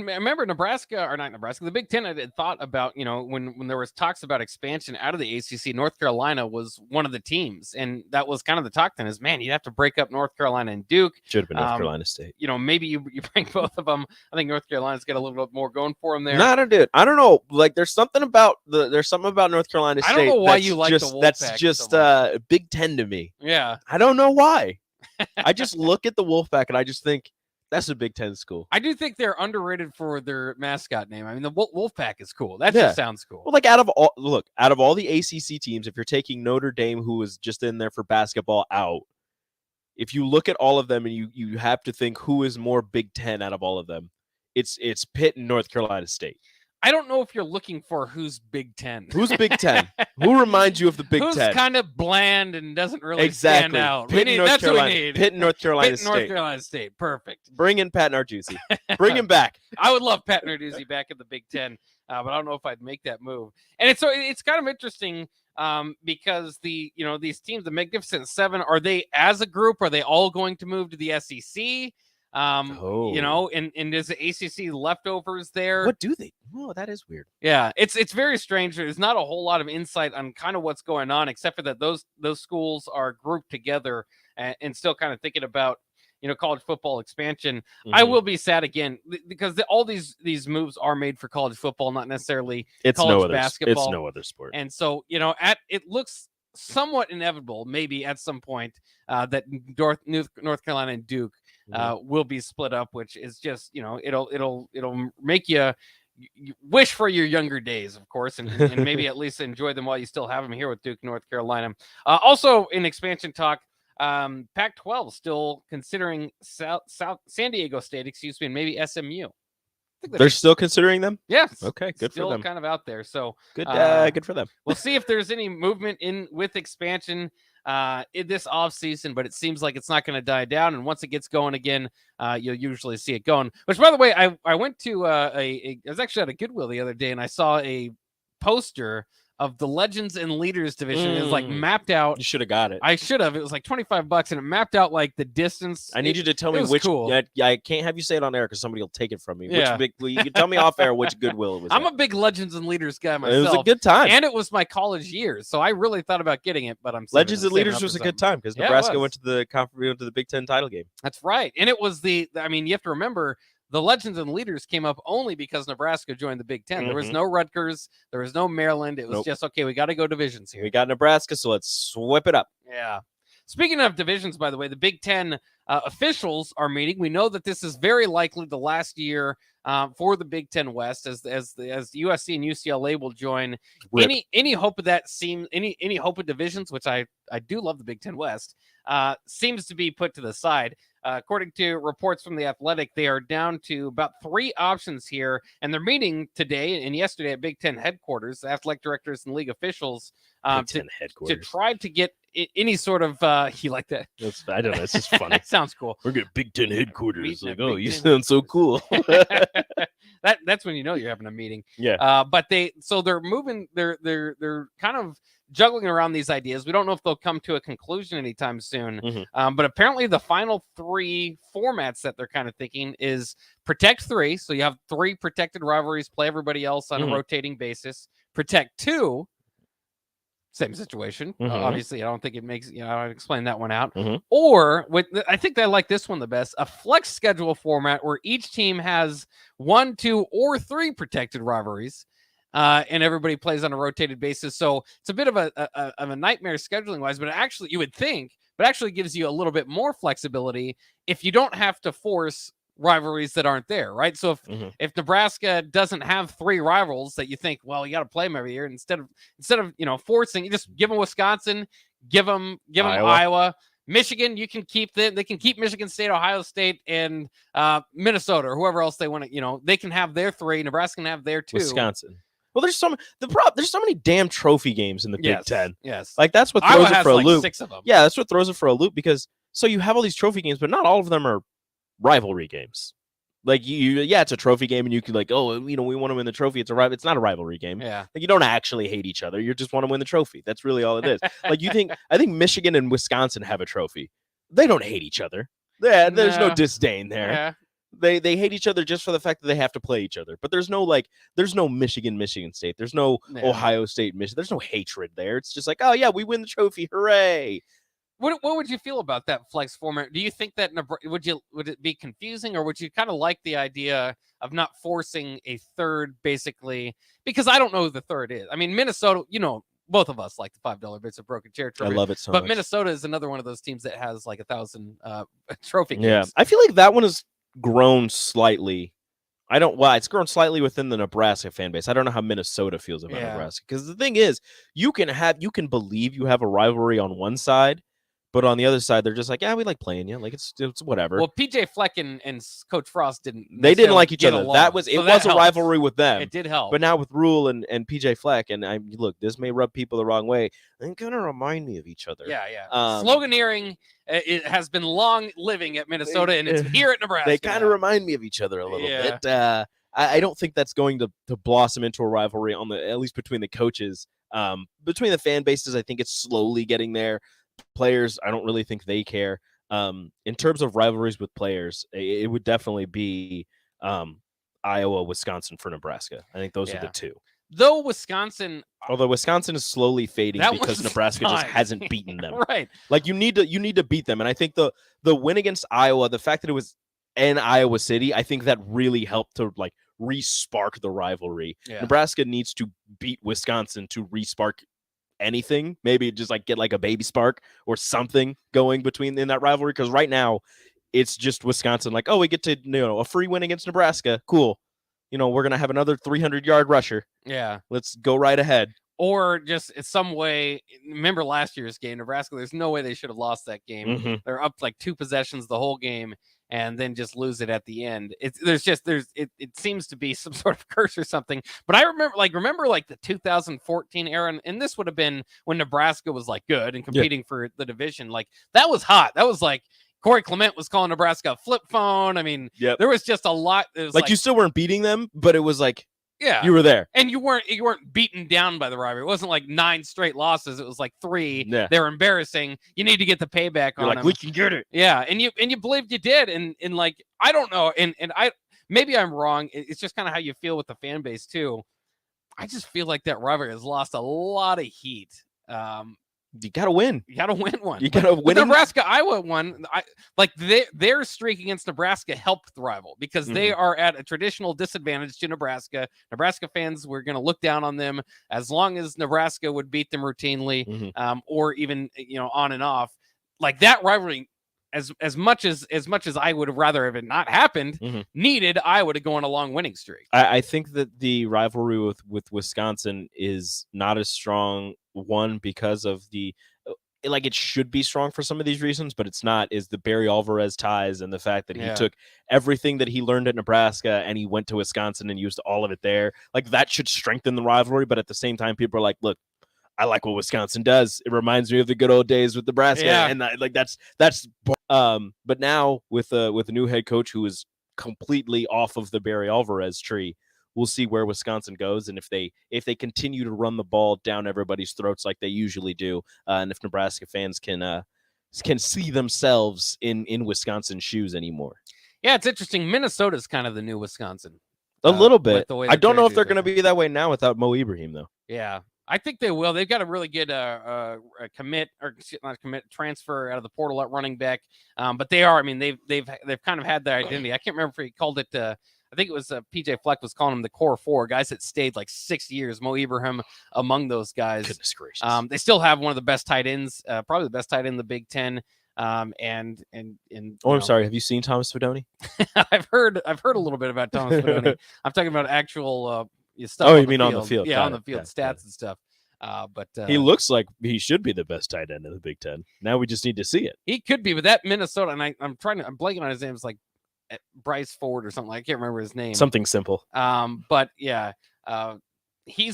remember the Big Ten had thought about, when there was talks about expansion out of the ACC, North Carolina was one of the teams. And that was kind of the talk then is, man, you'd have to break up North Carolina and Duke.
Should have been North Carolina State.
Maybe you bring both of them. I think North Carolina's got a little bit more going for them there.
No, I don't know. Like there's something about North Carolina State.
I don't know why you like the Wolfpack.
That's just
so
Big Ten to me.
Yeah.
I don't know why. I just look at the Wolfpack and I just think, that's a Big Ten school.
I do think they're underrated for their mascot name. I mean, the Wolfpack is cool. That just sounds cool.
Well, like out of all the ACC teams, if you're taking Notre Dame, who was just in there for basketball, out, if you look at all of them and you have to think who is more Big Ten out of all of them, it's Pitt and North Carolina State.
I don't know if you're looking for who's Big Ten.
Who's Big Ten? Who reminds you of the Big Ten?
Who's kind of bland and doesn't really stand out. That's what we need.
Pitt and North Carolina State.
North Carolina State. Perfect.
Bring in Pat Narduzzi. Bring him back.
I would love Pat Narduzzi back in the Big Ten. but I don't know if I'd make that move. And it's kind of interesting because these teams, the Magnificent Seven, are they as a group? Are they all going to move to the SEC? And is the ACC leftovers there?
What do they? Oh, that is weird.
Yeah, it's very strange. There's not a whole lot of insight on kind of what's going on, except for that those schools are grouped together and still kind of thinking about college football expansion.
Mm-hmm.
I will be sad again because all these moves are made for college football, not necessarily basketball.
It's no other sport.
And so it looks somewhat inevitable, maybe at some point, that North Carolina and Duke will be split up, which is just it'll make you wish for your younger days, of course, and maybe at least enjoy them while you still have them here with Duke, North Carolina. Also in expansion talk, Pac-12 still considering San Diego State, and maybe SMU.
They're still considering them?
Yes.
Okay, good
still
for them.
Kind of out there. So
good for them.
We'll see if there's any movement with expansion in this offseason, but it seems like it's not going to die down. And once it gets going again, you'll usually see it going. Which, by the way, I went to I was actually at a Goodwill the other day, and I saw a poster of the Legends and Leaders division. Is like mapped out.
You should have got it.
I should have. It was like $25, and it mapped out like the distance.
I need you to tell me which.
Cool.
I can't have you say it on air because somebody will take it from me.
Yeah.
You can tell me off air which Goodwill it was.
I'm a big Legends and Leaders guy myself.
It was a good time,
and it was my college years, so I really thought about getting it. But
Legends and Leaders was a good time because Nebraska went to the Big Ten title game.
That's right, and it was you have to remember. The Legends and Leaders came up only because Nebraska joined the Big Ten.
Mm-hmm.
There was no Rutgers. There was no Maryland. It was just, okay, we got to go divisions here.
We got Nebraska, so let's whip it up.
Yeah. Speaking of divisions, by the way, the Big Ten officials are meeting. We know that this is very likely the last year for the Big Ten West as USC and UCLA will join.
Rip.
Any hope of that any hope of divisions, which I do love the Big Ten West, seems to be put to the side. According to reports from The Athletic, they are down to about 3 options here, and they're meeting today and yesterday at Big Ten headquarters, athletic directors and league officials, to try to get any sort of you like that?
I don't know. It's just funny.
It sounds cool.
We're getting Big Ten headquarters. Like, you sound so cool.
That's when you know you're having a meeting.
Yeah.
But they're moving. They're kind of juggling around these ideas. We don't know if they'll come to a conclusion anytime soon.
Mm-hmm.
But apparently the final 3 formats that they're kind of thinking is protect 3. So you have 3 protected rivalries, play everybody else on a rotating basis. Protect 2. Same situation. Obviously, I don't think it makes, I'll explain that one out. Or I think I like this one the best, a flex schedule format where each team has 1, 2, or 3 protected rivalries. And everybody plays on a rotated basis. So it's a bit of a nightmare scheduling wise, but actually you would think, but actually gives you a little bit more flexibility if you don't have to force rivalries that aren't there, right? So if Nebraska doesn't have 3 rivals that you think, well, you got to play them every year, instead of forcing, you just give them Wisconsin, give them Iowa. Michigan, you can keep they can keep Michigan State, Ohio State, and Minnesota, or whoever else they want to, they can have their 3. Nebraska can have their 2.
Wisconsin. Well, there's so many damn trophy games in the Big Ten.
Yes,
like that's what throws
Iowa
it for a loop.
6 of them.
Yeah, that's what throws it for a loop because so you have all these trophy games, but not all of them are rivalry games. Like it's a trophy game, and you can we want to win the trophy. It's not a rivalry game.
Yeah,
like you don't actually hate each other. You just want to win the trophy. That's really all it is. I think Michigan and Wisconsin have a trophy. They don't hate each other. Yeah, there's no disdain there.
Yeah.
They hate each other just for the fact that they have to play each other. But there's no Michigan State. There's no Ohio State, Michigan. There's no hatred there. It's just like, oh yeah, we win the trophy, hooray!
What would you feel about that flex format? Do you think that would it be confusing, or would you kind of like the idea of not forcing a third, basically? Because I don't know who the third is. I mean, Minnesota, both of us like the $5 bits of broken chair trophy.
I love it so
much.
much.
Minnesota is another one of those teams that has like 1,000 trophy games.
Yeah, I feel like that one has grown slightly. It's grown slightly within the Nebraska fan base. I don't know how Minnesota feels about Nebraska, because the thing is, you can believe you have a rivalry on one side, but on the other side, they're just like, yeah, we like playing you. Like it's whatever.
Well, PJ Fleck and Coach Frost didn't
like each other.
Along.
That was a rivalry with them.
It did help.
But now with Rule and PJ Fleck, and look, this may rub people the wrong way. They kind of remind me of each other.
Yeah. Sloganeering it has been long living at Minnesota, and it's here at Nebraska.
They kind of remind me of each other a little bit. I don't think that's going to blossom into a rivalry at least between the coaches. Between the fan bases, I think it's slowly getting there. Players, I don't really think they care. In terms of rivalries with players, it would definitely be Iowa, Wisconsin for Nebraska. I think those are the two.
Though Wisconsin,
although Wisconsin is slowly fading because Nebraska just hasn't beaten them.
Right.
Like you need to beat them. And I think the win against Iowa, the fact that it was in Iowa City, I think that really helped to like re-spark the rivalry.
Yeah.
Nebraska needs to beat Wisconsin to re-spark anything. Maybe just like get like a baby spark or something going in that rivalry. Because right now it's just Wisconsin. Like, oh, we get to a free win against Nebraska. Cool. We're gonna have another 300-yard rusher.
Yeah,
let's go right ahead.
Or just in some way, remember last year's game, Nebraska. There's no way they should have lost that game.
Mm-hmm.
They're up like 2 possessions the whole game, and then just lose it at the end. It seems to be some sort of curse or something. But I remember the 2014 era, and this would have been when Nebraska was like good and competing for the division. Like that was hot. That was like Corey Clement was calling Nebraska a flip phone. I mean, there was just a lot. It was
like you still weren't beating them, but it was like you were there,
and you weren't beaten down by the rivalry. It wasn't like 9 straight losses. It was like 3.
Yeah.
They were embarrassing. You need to get the payback on them.
We can get it.
Yeah, and you believed you did, and like I don't know, and I maybe I'm wrong. It's just kind of how you feel with the fan base too. I just feel like that rivalry has lost a lot of heat.
You gotta win.
You gotta win one.
You gotta win.
The Nebraska-Iowa one, their streak against Nebraska helped the rival because they are at a traditional disadvantage to Nebraska. Nebraska fans were going to look down on them as long as Nebraska would beat them routinely, or even on and off. Like that rivalry, as much as I would have rather have it not happened, needed Iowa to go on a long winning streak.
I think that the rivalry with Wisconsin is not as strong. One, because of it should be strong for some of these reasons, but it's not, is the Barry Alvarez ties and the fact that he took everything that he learned at Nebraska and he went to Wisconsin and used all of it there. Like that should strengthen the rivalry, but at the same time, people are like, look, I like what Wisconsin does. It reminds me of the good old days with Nebraska.
Yeah.
And but now with a new head coach who is completely off of the Barry Alvarez tree, we'll see where Wisconsin goes, and if they continue to run the ball down everybody's throats like they usually do, and if Nebraska fans can see themselves in Wisconsin's shoes anymore.
Yeah, it's interesting. Minnesota's kind of the new Wisconsin.
A little bit.
I
don't know if they're going to be that way now without Mo Ibrahim, though.
Yeah, I think they will. They've got a really good transfer out of the portal at running back. But they are. I mean, they've kind of had their identity. I can't remember if he called it. I think it was PJ Fleck was calling them the core 4 guys that stayed like 6 years. Mo Ibrahim among those guys.
Goodness gracious.
They still have one of the best tight ends, probably the best tight end in the Big Ten.
I'm sorry. Have you seen Thomas Fedoni?
I've heard a little bit about Thomas Fedoni. I'm talking about actual stuff.
Oh, you mean on the field?
Yeah,
Got
on the
it.
field, stats and stuff. But
he looks like he should be the best tight end in the Big Ten. Now we just need to see it.
He could be, but that Minnesota, and I'm blanking on his name. It's like Bryce Ford or something. I can't remember his name.
Something simple.
But yeah, he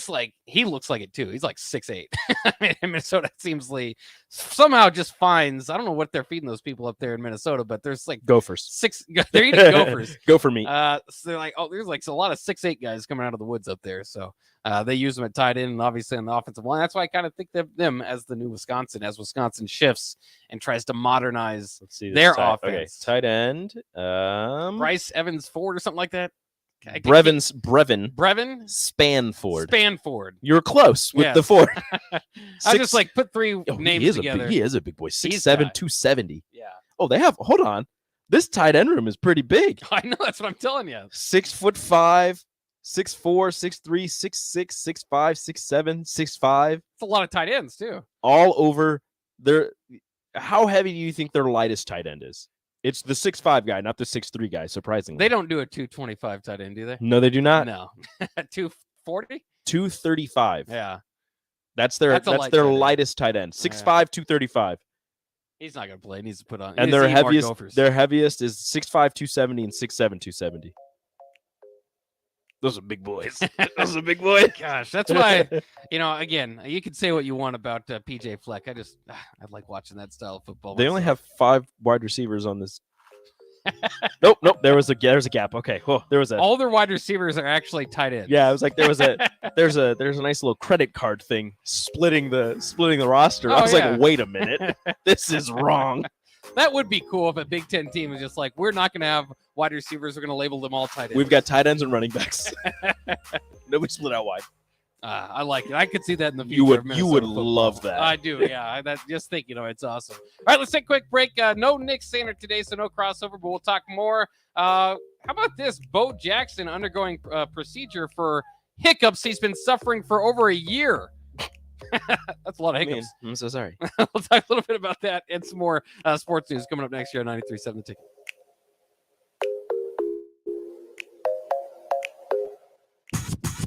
looks like it too. He's like 6'8". I mean, Minnesota seems like somehow just finds. I don't know what they're feeding those people up there in Minnesota, but there's like
Gophers.
They're eating gophers.
Gopher meat.
So they're like, there's like a lot of 6'8" guys coming out of the woods up there. So they use them at tight end and obviously on the offensive line. That's why I kind of think of them as the new Wisconsin, as Wisconsin shifts and tries to modernize their offense.
Okay. Tight end.
Bryce Evans Ford or something like that.
Brevin
Spanford.
You're close with the Ford.
I just like put 3 names together.
He is a big boy. 6'7", 270.
Yeah.
Oh, hold on. This tight end room is pretty big.
I know, that's what I'm telling you.
6'5", 6'4", 6'3", 6'6", 6'5", 6'7", 6'5".
It's a lot of tight ends too.
All over there. How heavy do you think their lightest tight end is? It's the 6'5" guy, not the 6'3" guy, surprisingly.
They don't do a 225 tight end, do they?
No, they do not.
No. 240?
235.
Yeah.
That's their lightest tight end. 6'5", 235.
He's not going to play. He needs to put on.
And their heaviest is 6'5", 270 and 6'7", 270. Those are big boys. Those are big boys.
Gosh, that's why, again, you can say what you want about PJ Fleck. I like watching that style of football.
They only have 5 wide receivers on this Nope. There's a gap. Okay. Oh, there was a.
All their wide receivers are actually tight ends.
Yeah, it was like there's a nice little credit card thing splitting the roster. I was like, wait a minute, this is wrong.
That would be cool if a Big Ten team was just like, we're not going to have wide receivers. We're going to label them all tight ends.
We've got tight ends and running backs. Nobody split out wide.
I like it. I could see that in the future.
You would love that.
I do. Yeah. Just think, it's awesome. All right, let's take a quick break. No Nick Sander today, so no crossover, but we'll talk more. How about this? Bo Jackson undergoing procedure for hiccups he's been suffering for over a year. That's a lot of hiccups.
I'm so sorry.
We'll talk a little bit about that and some more sports news coming up next year on 93.7 The Ticket.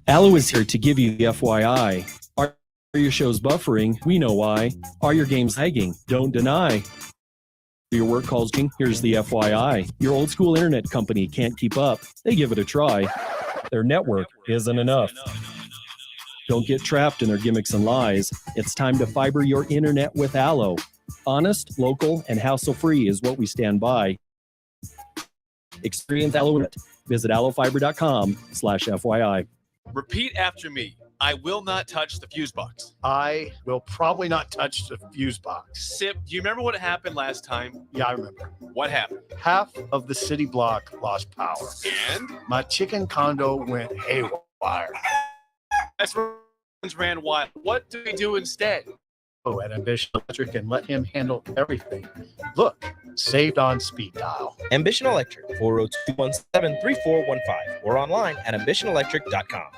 Allo is here to give you the FYI. Are your shows buffering? We know why. Are your games lagging? Don't deny. Your work calls, here's the FYI. Your old school internet company can't keep up. They give it a try. Their network isn't enough. Don't get trapped in their gimmicks and lies. It's time to fiber your internet with Allo. Honest, local, and hassle-free is what we stand by. Experience Allo. Visit allofiber.com/FYI.
Repeat after me. I will not touch the fuse box.
I will probably not touch the fuse box.
Sip, do you remember what happened last time?
Yeah, I remember.
What happened?
Half of the city block lost power.
And?
My chicken condo went haywire.
That's where ran wild. What do we do instead?
Oh, at Ambition Electric and let him handle everything. Look, saved on speed dial.
Ambition Electric, 402-17-3415 or online at ambitionelectric.com.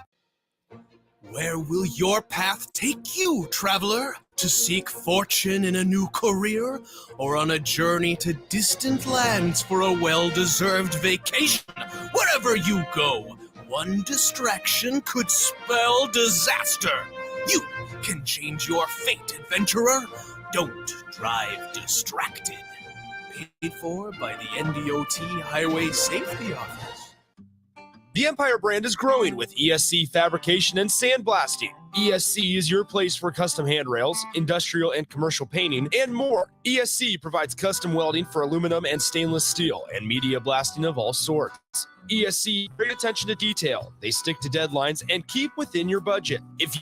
Where will your path take you, traveler? To seek fortune in a new career or on a journey to distant lands for a well-deserved vacation? Wherever you go, one distraction could spell disaster. You can change your fate, adventurer. Don't drive distracted. Paid for by the NDOT Highway Safety Office.
The Empire brand is growing with ESC fabrication and sandblasting. ESC is your place for custom handrails, industrial and commercial painting, and more. ESC provides custom welding for aluminum and stainless steel and media blasting of all sorts. ESC, great attention to detail. They stick to deadlines and keep within your budget. If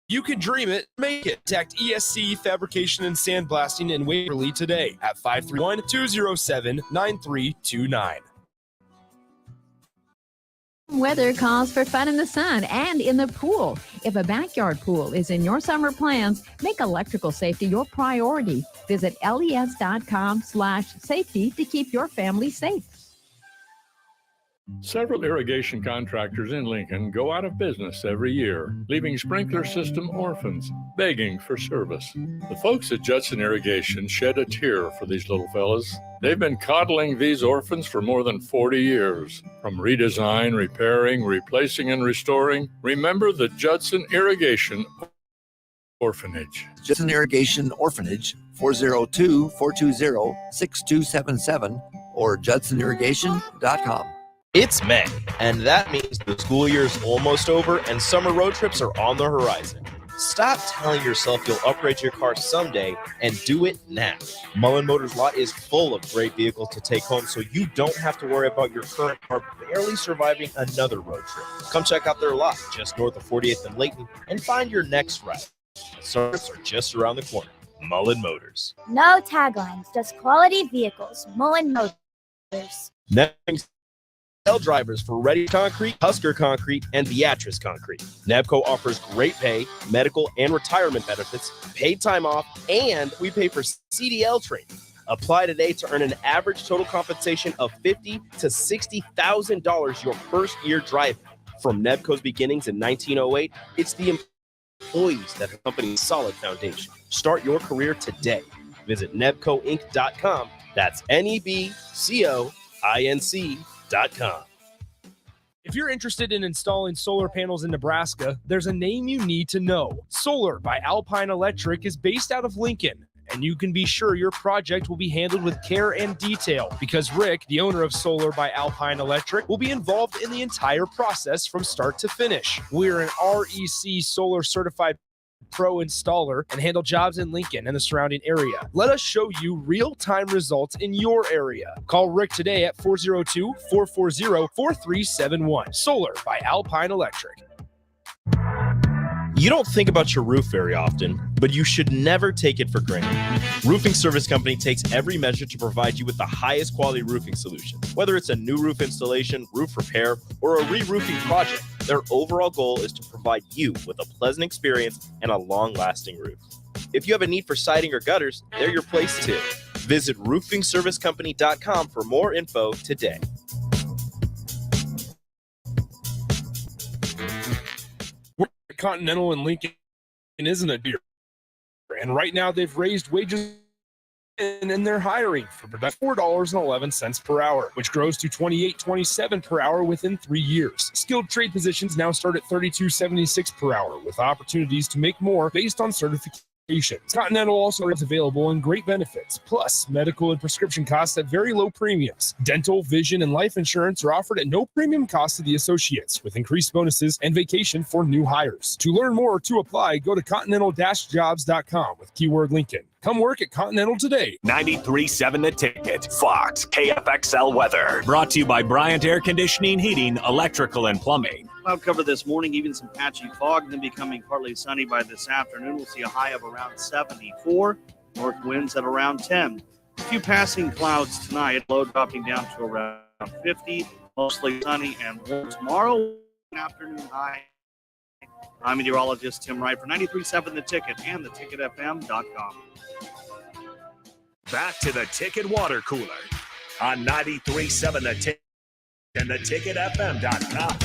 you can dream it, make it. Contact ESC Fabrication and Sandblasting in Waverly today at 531-207-9329.
Weather calls for fun in the sun and in the pool. If a backyard pool is in your summer plans, make electrical safety your priority. Visit les.com/safety to keep your family safe.
Several irrigation contractors in Lincoln go out of business every year, leaving sprinkler system orphans, begging for service. The folks at Judson Irrigation shed a tear for these little fellas. They've been coddling these orphans for more than 40 years. From redesign, repairing, replacing, and restoring, remember the Judson Irrigation Orphanage.
Judson Irrigation Orphanage, 402-420-6277 or judsonirrigation.com.
It's May, and that means the school year's almost over and summer road trips are on the horizon. Stop telling yourself you'll upgrade your car someday and do it now. Mullen Motors lot is full of great vehicles to take home so you don't have to worry about your current car barely surviving another road trip. Come check out their lot just north of 48th and Layton and find your next ride. Service are just around the corner. Mullen Motors.
No taglines, just quality vehicles. Mullen Motors.
Next. Drivers for Ready Concrete, Husker Concrete, and Beatrice Concrete. Nebco offers great pay, medical, and retirement benefits, paid time off, and we pay for CDL training. Apply today to earn an average total compensation of $50,000 to $60,000 your first year driving. From Nebco's beginnings in 1908, it's the employees that have the company's solid foundation. Start your career today. Visit nebcoinc.com. That's NEBCOINC.com.
If you're interested in installing solar panels in Nebraska, there's a name you need to know. Solar by Alpine Electric is based out of Lincoln, and you can be sure your project will be handled with care and detail because Rick, the owner of Solar by Alpine Electric, will be involved in the entire process from start to finish. We're an REC Solar certified pro installer and handle jobs in Lincoln and the surrounding area. Let us show you real-time results in your area. Call Rick today at 402-440-4371. Solar by Alpine Electric.
You don't think about your roof very often, but you should never take it for granted. Roofing Service Company takes every measure to provide you with the highest quality roofing solution. Whether it's a new roof installation, roof repair, or a re-roofing project, their overall goal is to provide you with a pleasant experience and a long-lasting roof. If you have a need for siding or gutters, they're your place too. Visit roofingservicecompany.com for more info today.
Continental and Lincoln isn't a deer. And right now they've raised wages and they're hiring for $4.11 per hour, which grows to $28.27 per hour within 3 years. Skilled trade positions now start at $32.76 per hour, with opportunities to make more based on certification. Continental also is available in great benefits, plus medical and prescription costs at very low premiums. Dental, vision, and life insurance are offered at no premium cost to the associates, with increased bonuses and vacation for new hires. To learn more or to apply, go to continental-jobs.com with keyword Lincoln. Come work at Continental today.
93.7 The Ticket. Fox KFXL weather. Brought to you by Bryant Air Conditioning, Heating, Electrical, and Plumbing.
Cloud cover this morning, even some patchy fog, then becoming partly sunny by this afternoon. We'll see a high of around 74. North winds at around 10. A few passing clouds tonight. Low dropping down to around 50. Mostly sunny and warm tomorrow. Afternoon high. I'm meteorologist Tim Wright for 93.7 The Ticket and theticketfm.com.
Back to the Ticket Water Cooler on 93.7 The Ticket and theticketfm.com.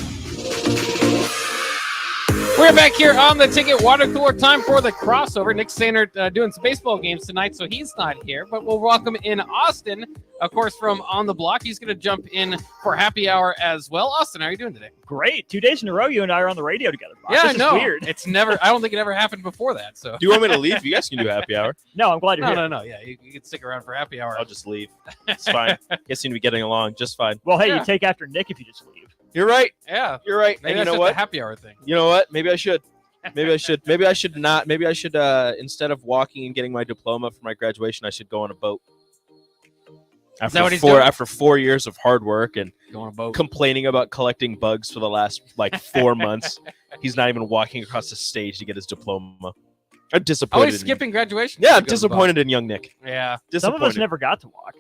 We're back here on the Ticket Water Cooler. Time for the crossover. Nick Sander doing some baseball games tonight, so he's not here. But we'll welcome in Austin, of course, from On the Block. He's going to jump in for happy hour as well. Austin, how are you doing today?
Great. 2 days in a row, you and I are on the radio together. Bob.
Yeah,
this
I know.
Is weird.
It's never. I don't think it ever happened before that. So.
Do you want me to leave? You guys can do happy hour.
No, I'm glad you're here.
No. Yeah, you can stick around for happy hour.
I'll just leave. It's fine. Guess seem to be getting along just fine.
Well, hey, you take after Nick if you just leave.
You're right.
Yeah,
you're right.
Maybe
and you
that's
know
just
what?
A happy hour thing.
You know what? Maybe I should. Maybe I should. Maybe I should not. Maybe I should. Instead of walking and getting my diploma for my graduation, I should go on a boat. After 4 years of hard work and
go on a boat.
Complaining about collecting bugs for the last 4 months, he's not even walking across the stage to get his diploma. I'm disappointed.
Oh, he's skipping graduation.
Yeah, I'm disappointed in young Nick.
Yeah,
some of us never got to walk.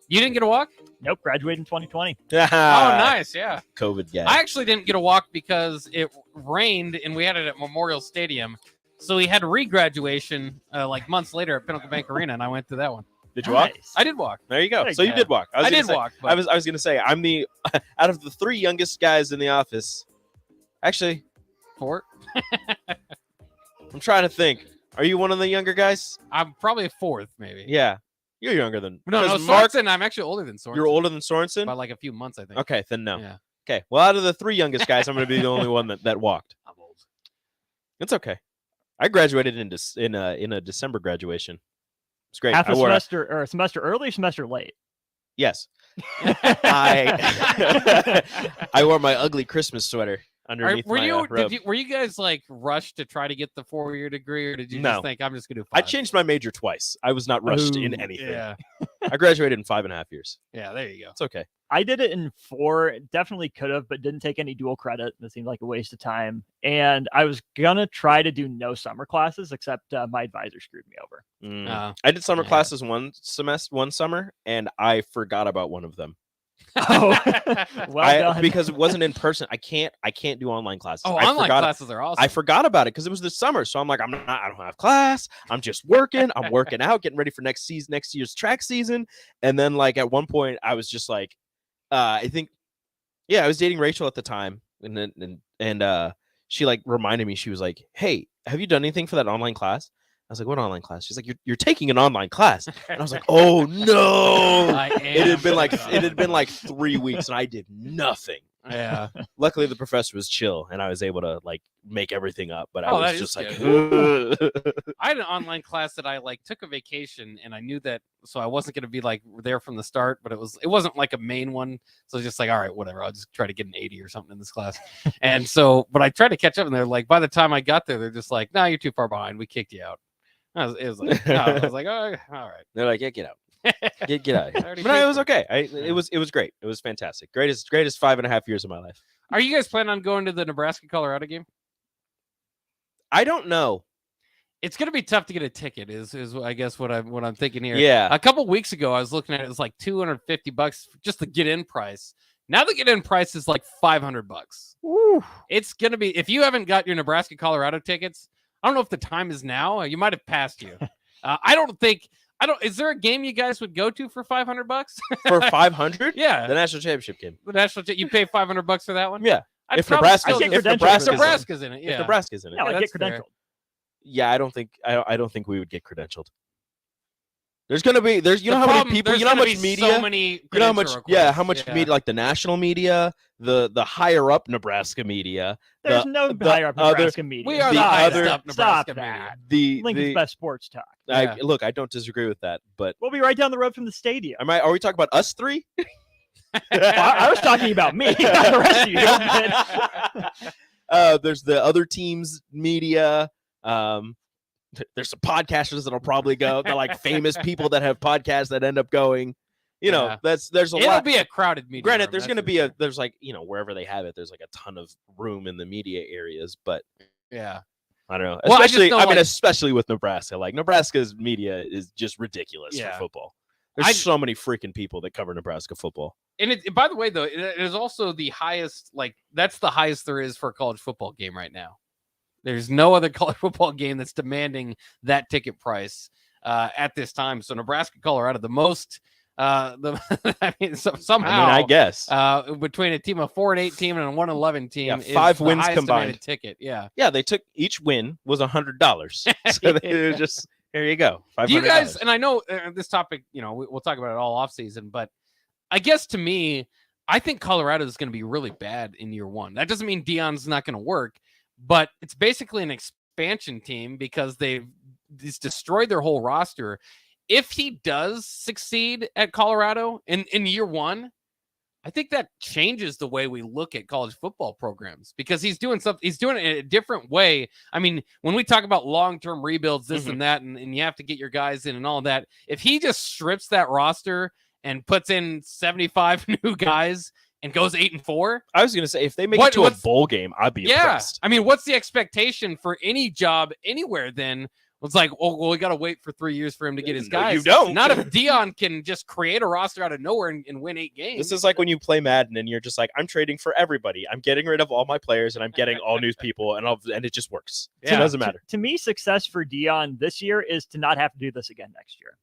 You didn't get a walk?
Nope, graduated in 2020.
Oh, nice. Yeah.
COVID guy.
I actually didn't get a walk because it rained and we had it at Memorial Stadium. So we had re-graduation like months later at Pinnacle Bank Arena, and I went to that one.
Did you walk?
I did walk.
There you go. So you did walk.
I did walk.
I was going to say, I'm the, out of the 3 youngest guys in the office, actually.
4?
I'm trying to think. Are you one of the younger guys?
I'm probably a 4th, maybe.
Yeah. You're younger than
No,
Mark,
Sorensen. I'm actually older than Sorensen.
You're older than Sorensen?
By like a few months, I think.
Okay, then no.
Yeah.
Okay. Well, out of the 3 youngest guys, I'm going to be the only one that walked.
I'm old.
It's okay. I graduated in a December graduation. It's great.
Half a semester or a semester early, semester late.
Yes. I wore my ugly Christmas sweater underneath
were
my robe.
Were you guys like rushed to try to get the 4-year degree, or did you
No.
just think I'm just gonna do 5?
I changed my major twice. I was not rushed in
Ooh,
anything.
Yeah.
I graduated in 5.5 years.
Yeah, there you go.
It's okay.
I did it in 4. Definitely could have, but didn't take any dual credit. That seemed like a waste of time. And I was gonna try to do no summer classes, except my advisor screwed me over.
I did summer classes one summer, and I forgot about one of them.
Oh, well done.
Because it wasn't in person. I can't do online classes.
Oh,
I
online
forgot-
classes are awesome.
I forgot about it because it was this summer. So I'm like, I don't have class. I'm just working. I'm working out, getting ready for next year's track season. And then like at one point, I was just like, I was dating Rachel at the time, and she like reminded me. She was like, "Hey, have you done anything for that online class?" I was like, "What online class?" She's like, "You're taking an online class." And I was like, "Oh no!" It had been like 3 weeks, and I did nothing.
Yeah.
Luckily, the professor was chill, and I was able to like make everything up. But I
Oh,
was
that
just
is
like,
I had an online class that I like took a vacation, and I knew that, so I wasn't going to be like there from the start. But it wasn't like a main one, so I was just like, all right, whatever. I'll just try to get an 80 or something in this class. And so, but I tried to catch up, and they're like, by the time I got there, they're just like, no, you're too far behind. We kicked you out. I was like, no. I was like, oh, all right.
they're like, yeah, get out. Get out of here.
already
But no,
paid
it was
for
okay. It was great. It was fantastic. Greatest 5.5 years of my life.
Are you guys planning on going to the Nebraska-Colorado game?
I don't know.
It's going to be tough to get a ticket. Is I guess what I'm thinking here.
Yeah.
A couple weeks ago, I was looking at it. It was like $250 just the get-in price. Now the get-in price is like $500.
Woo.
It's going to be, if you haven't got your Nebraska-Colorado tickets, I don't know if the time is now. You might have passed you. Is there a game you guys would go to for $500?
For 500?
Yeah.
The national championship game.
The national, you pay $500 for that one?
Yeah.
If Nebraska's
in it.
if Nebraska's in it, yeah.
If Nebraska's in it.
Yeah, like
that's
get
fair.
credentialed.
Yeah, I don't think we would get credentialed. There's gonna be how many people, how much media,
so many
how much
requests.
how much media, like the national media, the higher up Nebraska media.
There's no higher up Nebraska media.
We are the highest up Nebraska
Stop that.
media.
Lincoln's best sports talk.
Look, I don't disagree with that, but
We'll be right down the road from the stadium.
Are we talking about us three?
I was talking about me. Not the rest of you.
There's the other teams' media. There's some podcasters that'll probably go. They're like famous people that have podcasts that end up going. There's a lot.
It'll be a crowded media.
Granted,
room,
there's
that's
going to
for
be
sure.
there's like, wherever they have it, there's like a ton of room in the media areas, but
Yeah.
I don't know.
Well, I just
Especially,
know,
especially with Nebraska. Like Nebraska's media is just ridiculous
Yeah.
for football. There's so many freaking people that cover Nebraska football.
And by the way, though, it is also the highest, that's the highest there is for a college football game right now. There's no other college football game that's demanding that ticket price at this time. So Nebraska, Colorado, the most, somehow,
I guess
between a team of 4-8 team and a 1-11 team, is
5
the
wins
highest
combined.
demanded ticket. Yeah.
Yeah, they took each win was $100. So they were just there you go.
Do you
$500.
guys, and I know this topic, we'll talk about it all off season, but I guess to me, I think Colorado is going to be really bad in year one. That doesn't mean Dion's not going to work, but it's basically an expansion team because they've just destroyed their whole roster. If he does succeed at Colorado in year one, I think that changes the way we look at college football programs because he's doing something. He's doing it in a different way. I mean, when we talk about long-term rebuilds, this and that, and you have to get your guys in and all that, if he just strips that roster and puts in 75 new guys and goes 8-4,
I was going to say, if they make it to a bowl game, I'd be impressed.
I mean, what's the expectation for any job anywhere then? It's like, well, we got to wait for 3 years for him to get his guys.
You don't.
Not if Dion can just create a roster out of nowhere and win 8 games.
This is like when you play Madden and you're just like, I'm trading for everybody. I'm getting rid of all my players and I'm getting all new people, and it just works. So it doesn't matter.
To me, success for Dion this year is to not have to do this again next year.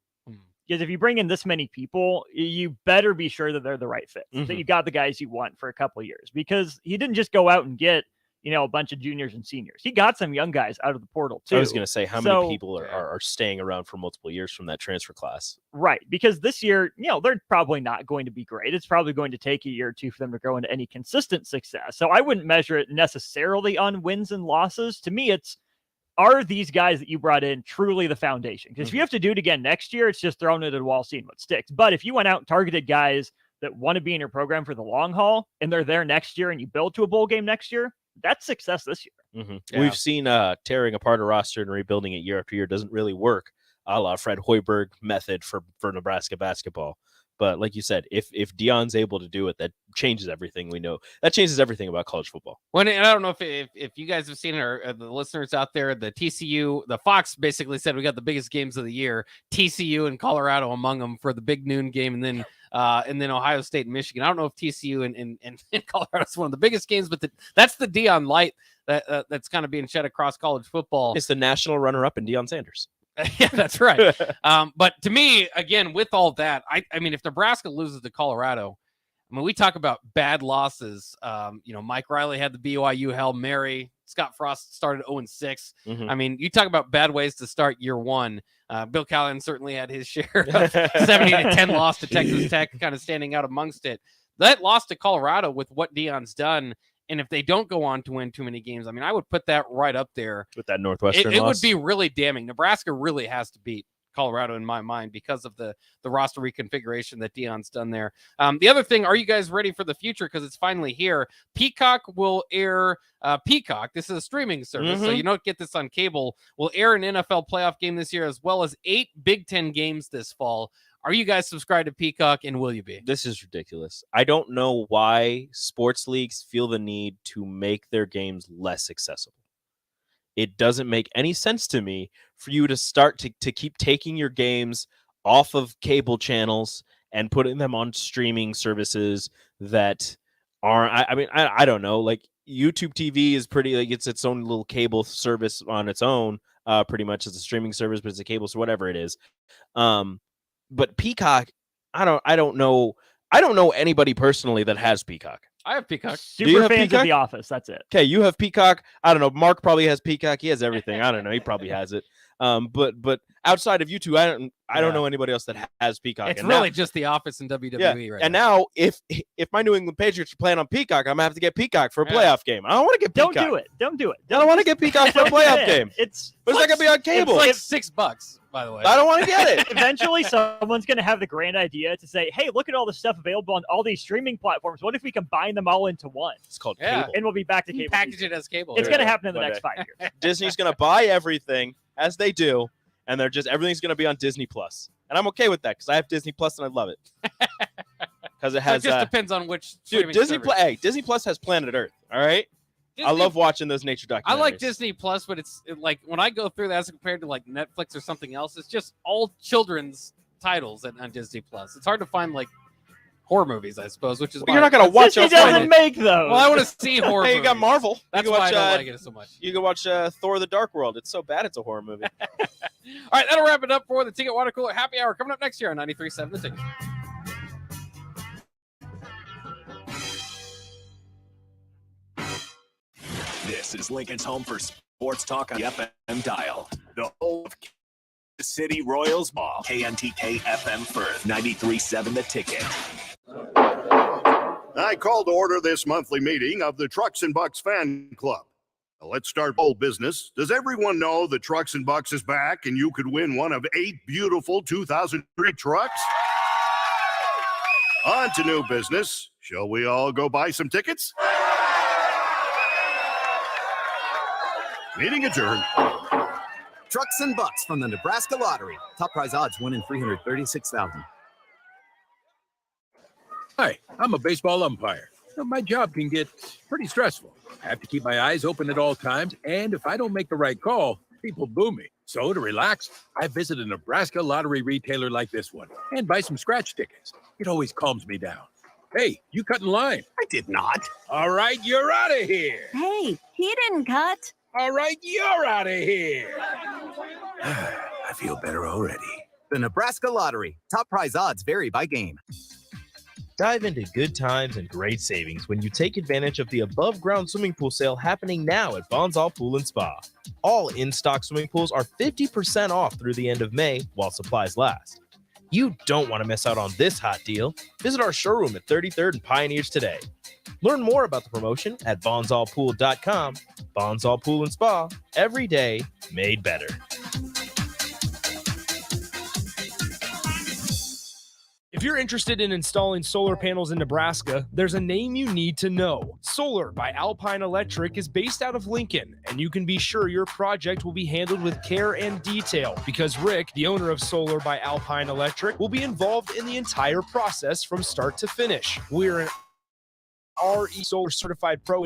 Because if you bring in this many people, you better be sure that they're the right fit, that you got the guys you want for a couple of years. Because he didn't just go out and get a bunch of juniors and seniors. He got some young guys out of the portal too.
I was going to say, how many people are staying around for multiple years from that transfer class?
Right. Because this year, they're probably not going to be great. It's probably going to take a year or two for them to grow into any consistent success. So I wouldn't measure it necessarily on wins and losses. To me, are these guys that you brought in truly the foundation? Because if you have to do it again next year, it's just throwing it at a wall, seeing what sticks. But if you went out and targeted guys that want to be in your program for the long haul and they're there next year and you build to a bowl game next year, that's success this year.
Yeah. We've seen tearing apart a roster and rebuilding it year after year doesn't really work, a la Fred Hoiberg method for Nebraska basketball. But like you said, if Dion's able to do it, that changes everything we know. That changes everything about college football.
And I don't know if you guys have seen it, or the listeners out there, the Fox basically said we got the biggest games of the year, TCU and Colorado among them for the big noon game, and then Ohio State and Michigan. I don't know if TCU and Colorado is one of the biggest games, but that's the Dion light that's kind of being shed across college football.
It's the national runner-up in Deion Sanders.
Yeah, that's right. But to me, again, with all that, I mean, if Nebraska loses to Colorado, I mean, we talk about bad losses. Mike Riley had the BYU Hail Mary. Scott Frost started 0-6. I mean, you talk about bad ways to start year one. Bill Callahan certainly had his share of 70-10 loss to Texas Tech, kind of standing out amongst it. That loss to Colorado with what Deion's done, and if they don't go on to win too many games, I mean, I would put that right up there.
With that Northwestern
It
loss.
would be really damning. Nebraska really has to beat Colorado in my mind because of the roster reconfiguration that Deion's done there. The other thing, are you guys ready for the future? Because it's finally here. Peacock will air Peacock. This is a streaming service, so you don't get this on cable. Will air an NFL playoff game this year, as well as 8 Big Ten games this fall. Are you guys subscribed to Peacock, and will you be?
This is ridiculous. I don't know why sports leagues feel the need to make their games less accessible. It doesn't make any sense to me for you to start to keep taking your games off of cable channels and putting them on streaming services that are, I don't know, like YouTube TV is pretty, like it's its own little cable service on its own, pretty much as a streaming service, but it's a cable, so whatever it is. But Peacock, I don't know anybody personally that has Peacock.
I have Peacock.
Super fans of The Office. That's it.
Okay, you have Peacock. I don't know. Mark probably has Peacock. He has everything. I don't know. He probably has it. But outside of you two, I don't know anybody else that has Peacock.
It's really just The Office and WWE right
and
now.
now, if my New England Patriots are playing on Peacock, I'm gonna have to get Peacock for a playoff game. I don't want to get Peacock.
Don't do it. Don't do it.
I don't want to get Peacock for a playoff game.
It's
not gonna be on cable.
It's like $6, by the way.
I don't want to get it.
Eventually, someone's going to have the grand idea to say, hey, look at all the stuff available on all these streaming platforms. What if we combine them all into one?
It's called
cable.
And we'll be back to cable.
Package it as cable.
It's going to happen in the next 5 years.
Disney's going to buy everything, as they do, and everything's going to be on Disney Plus. And I'm okay with that because I have Disney Plus and I love it. Because it has.
It just depends on which.
Dude, Disney Plus has Planet Earth. All right. I love watching those nature documentaries.
I like Disney Plus, but it's like when I go through that as compared to like Netflix or something else, it's just all children's titles on Disney Plus. It's hard to find like horror movies, I suppose, which is
you're not gonna watch.
Disney doesn't make those.
Well, I want to see horror.
Hey, you got Marvel.
That's
you
why
watch,
I don't like it so much.
You can watch Thor: The Dark World. It's so bad, it's a horror movie.
All right, that'll wrap it up for the Ticket Water Cooler Happy Hour coming up next year on 93.7 The Ticket.
This is Lincoln's home for sports talk on the FM dial. The home of the City Royals Ball. KNTK FM Firth, 93.7 The Ticket.
I call to order this monthly meeting of the Trucks and Bucks Fan Club. Now, let's start old business. Does everyone know the Trucks and Bucks is back and you could win one of 8 beautiful 2003 trucks? On to new business. Shall we all go buy some tickets? Meeting adjourned.
Trucks and Bucks from the Nebraska Lottery. Top prize odds winning $336,000.
Hi, I'm a baseball umpire. My job can get pretty stressful. I have to keep my eyes open at all times, and if I don't make the right call, people boo me. So to relax, I visit a Nebraska Lottery retailer like this one and buy some scratch tickets. It always calms me down. Hey, you cut in line.
I did not.
All right, you're out of here.
Hey, he didn't cut.
All right, you're out of here. I feel better already.
The Nebraska Lottery. Top prize odds vary by game.
Dive into good times and great savings when you take advantage of the above-ground swimming pool sale happening now at Bonsall Pool and Spa. All in-stock swimming pools are 50% off through the end of May while supplies last. You don't want to miss out on this hot deal. Visit our showroom at 33rd and Pioneers today. Learn more about the promotion at bonsallpool.com. Bonsall Pool and Spa, every day made better.
If you're interested in installing solar panels in Nebraska, there's a name you need to know. Solar by Alpine Electric is based out of Lincoln, and you can be sure your project will be handled with care and detail because Rick, the owner of Solar by Alpine Electric, will be involved in the entire process from start to finish. We're an RE Solar Certified Pro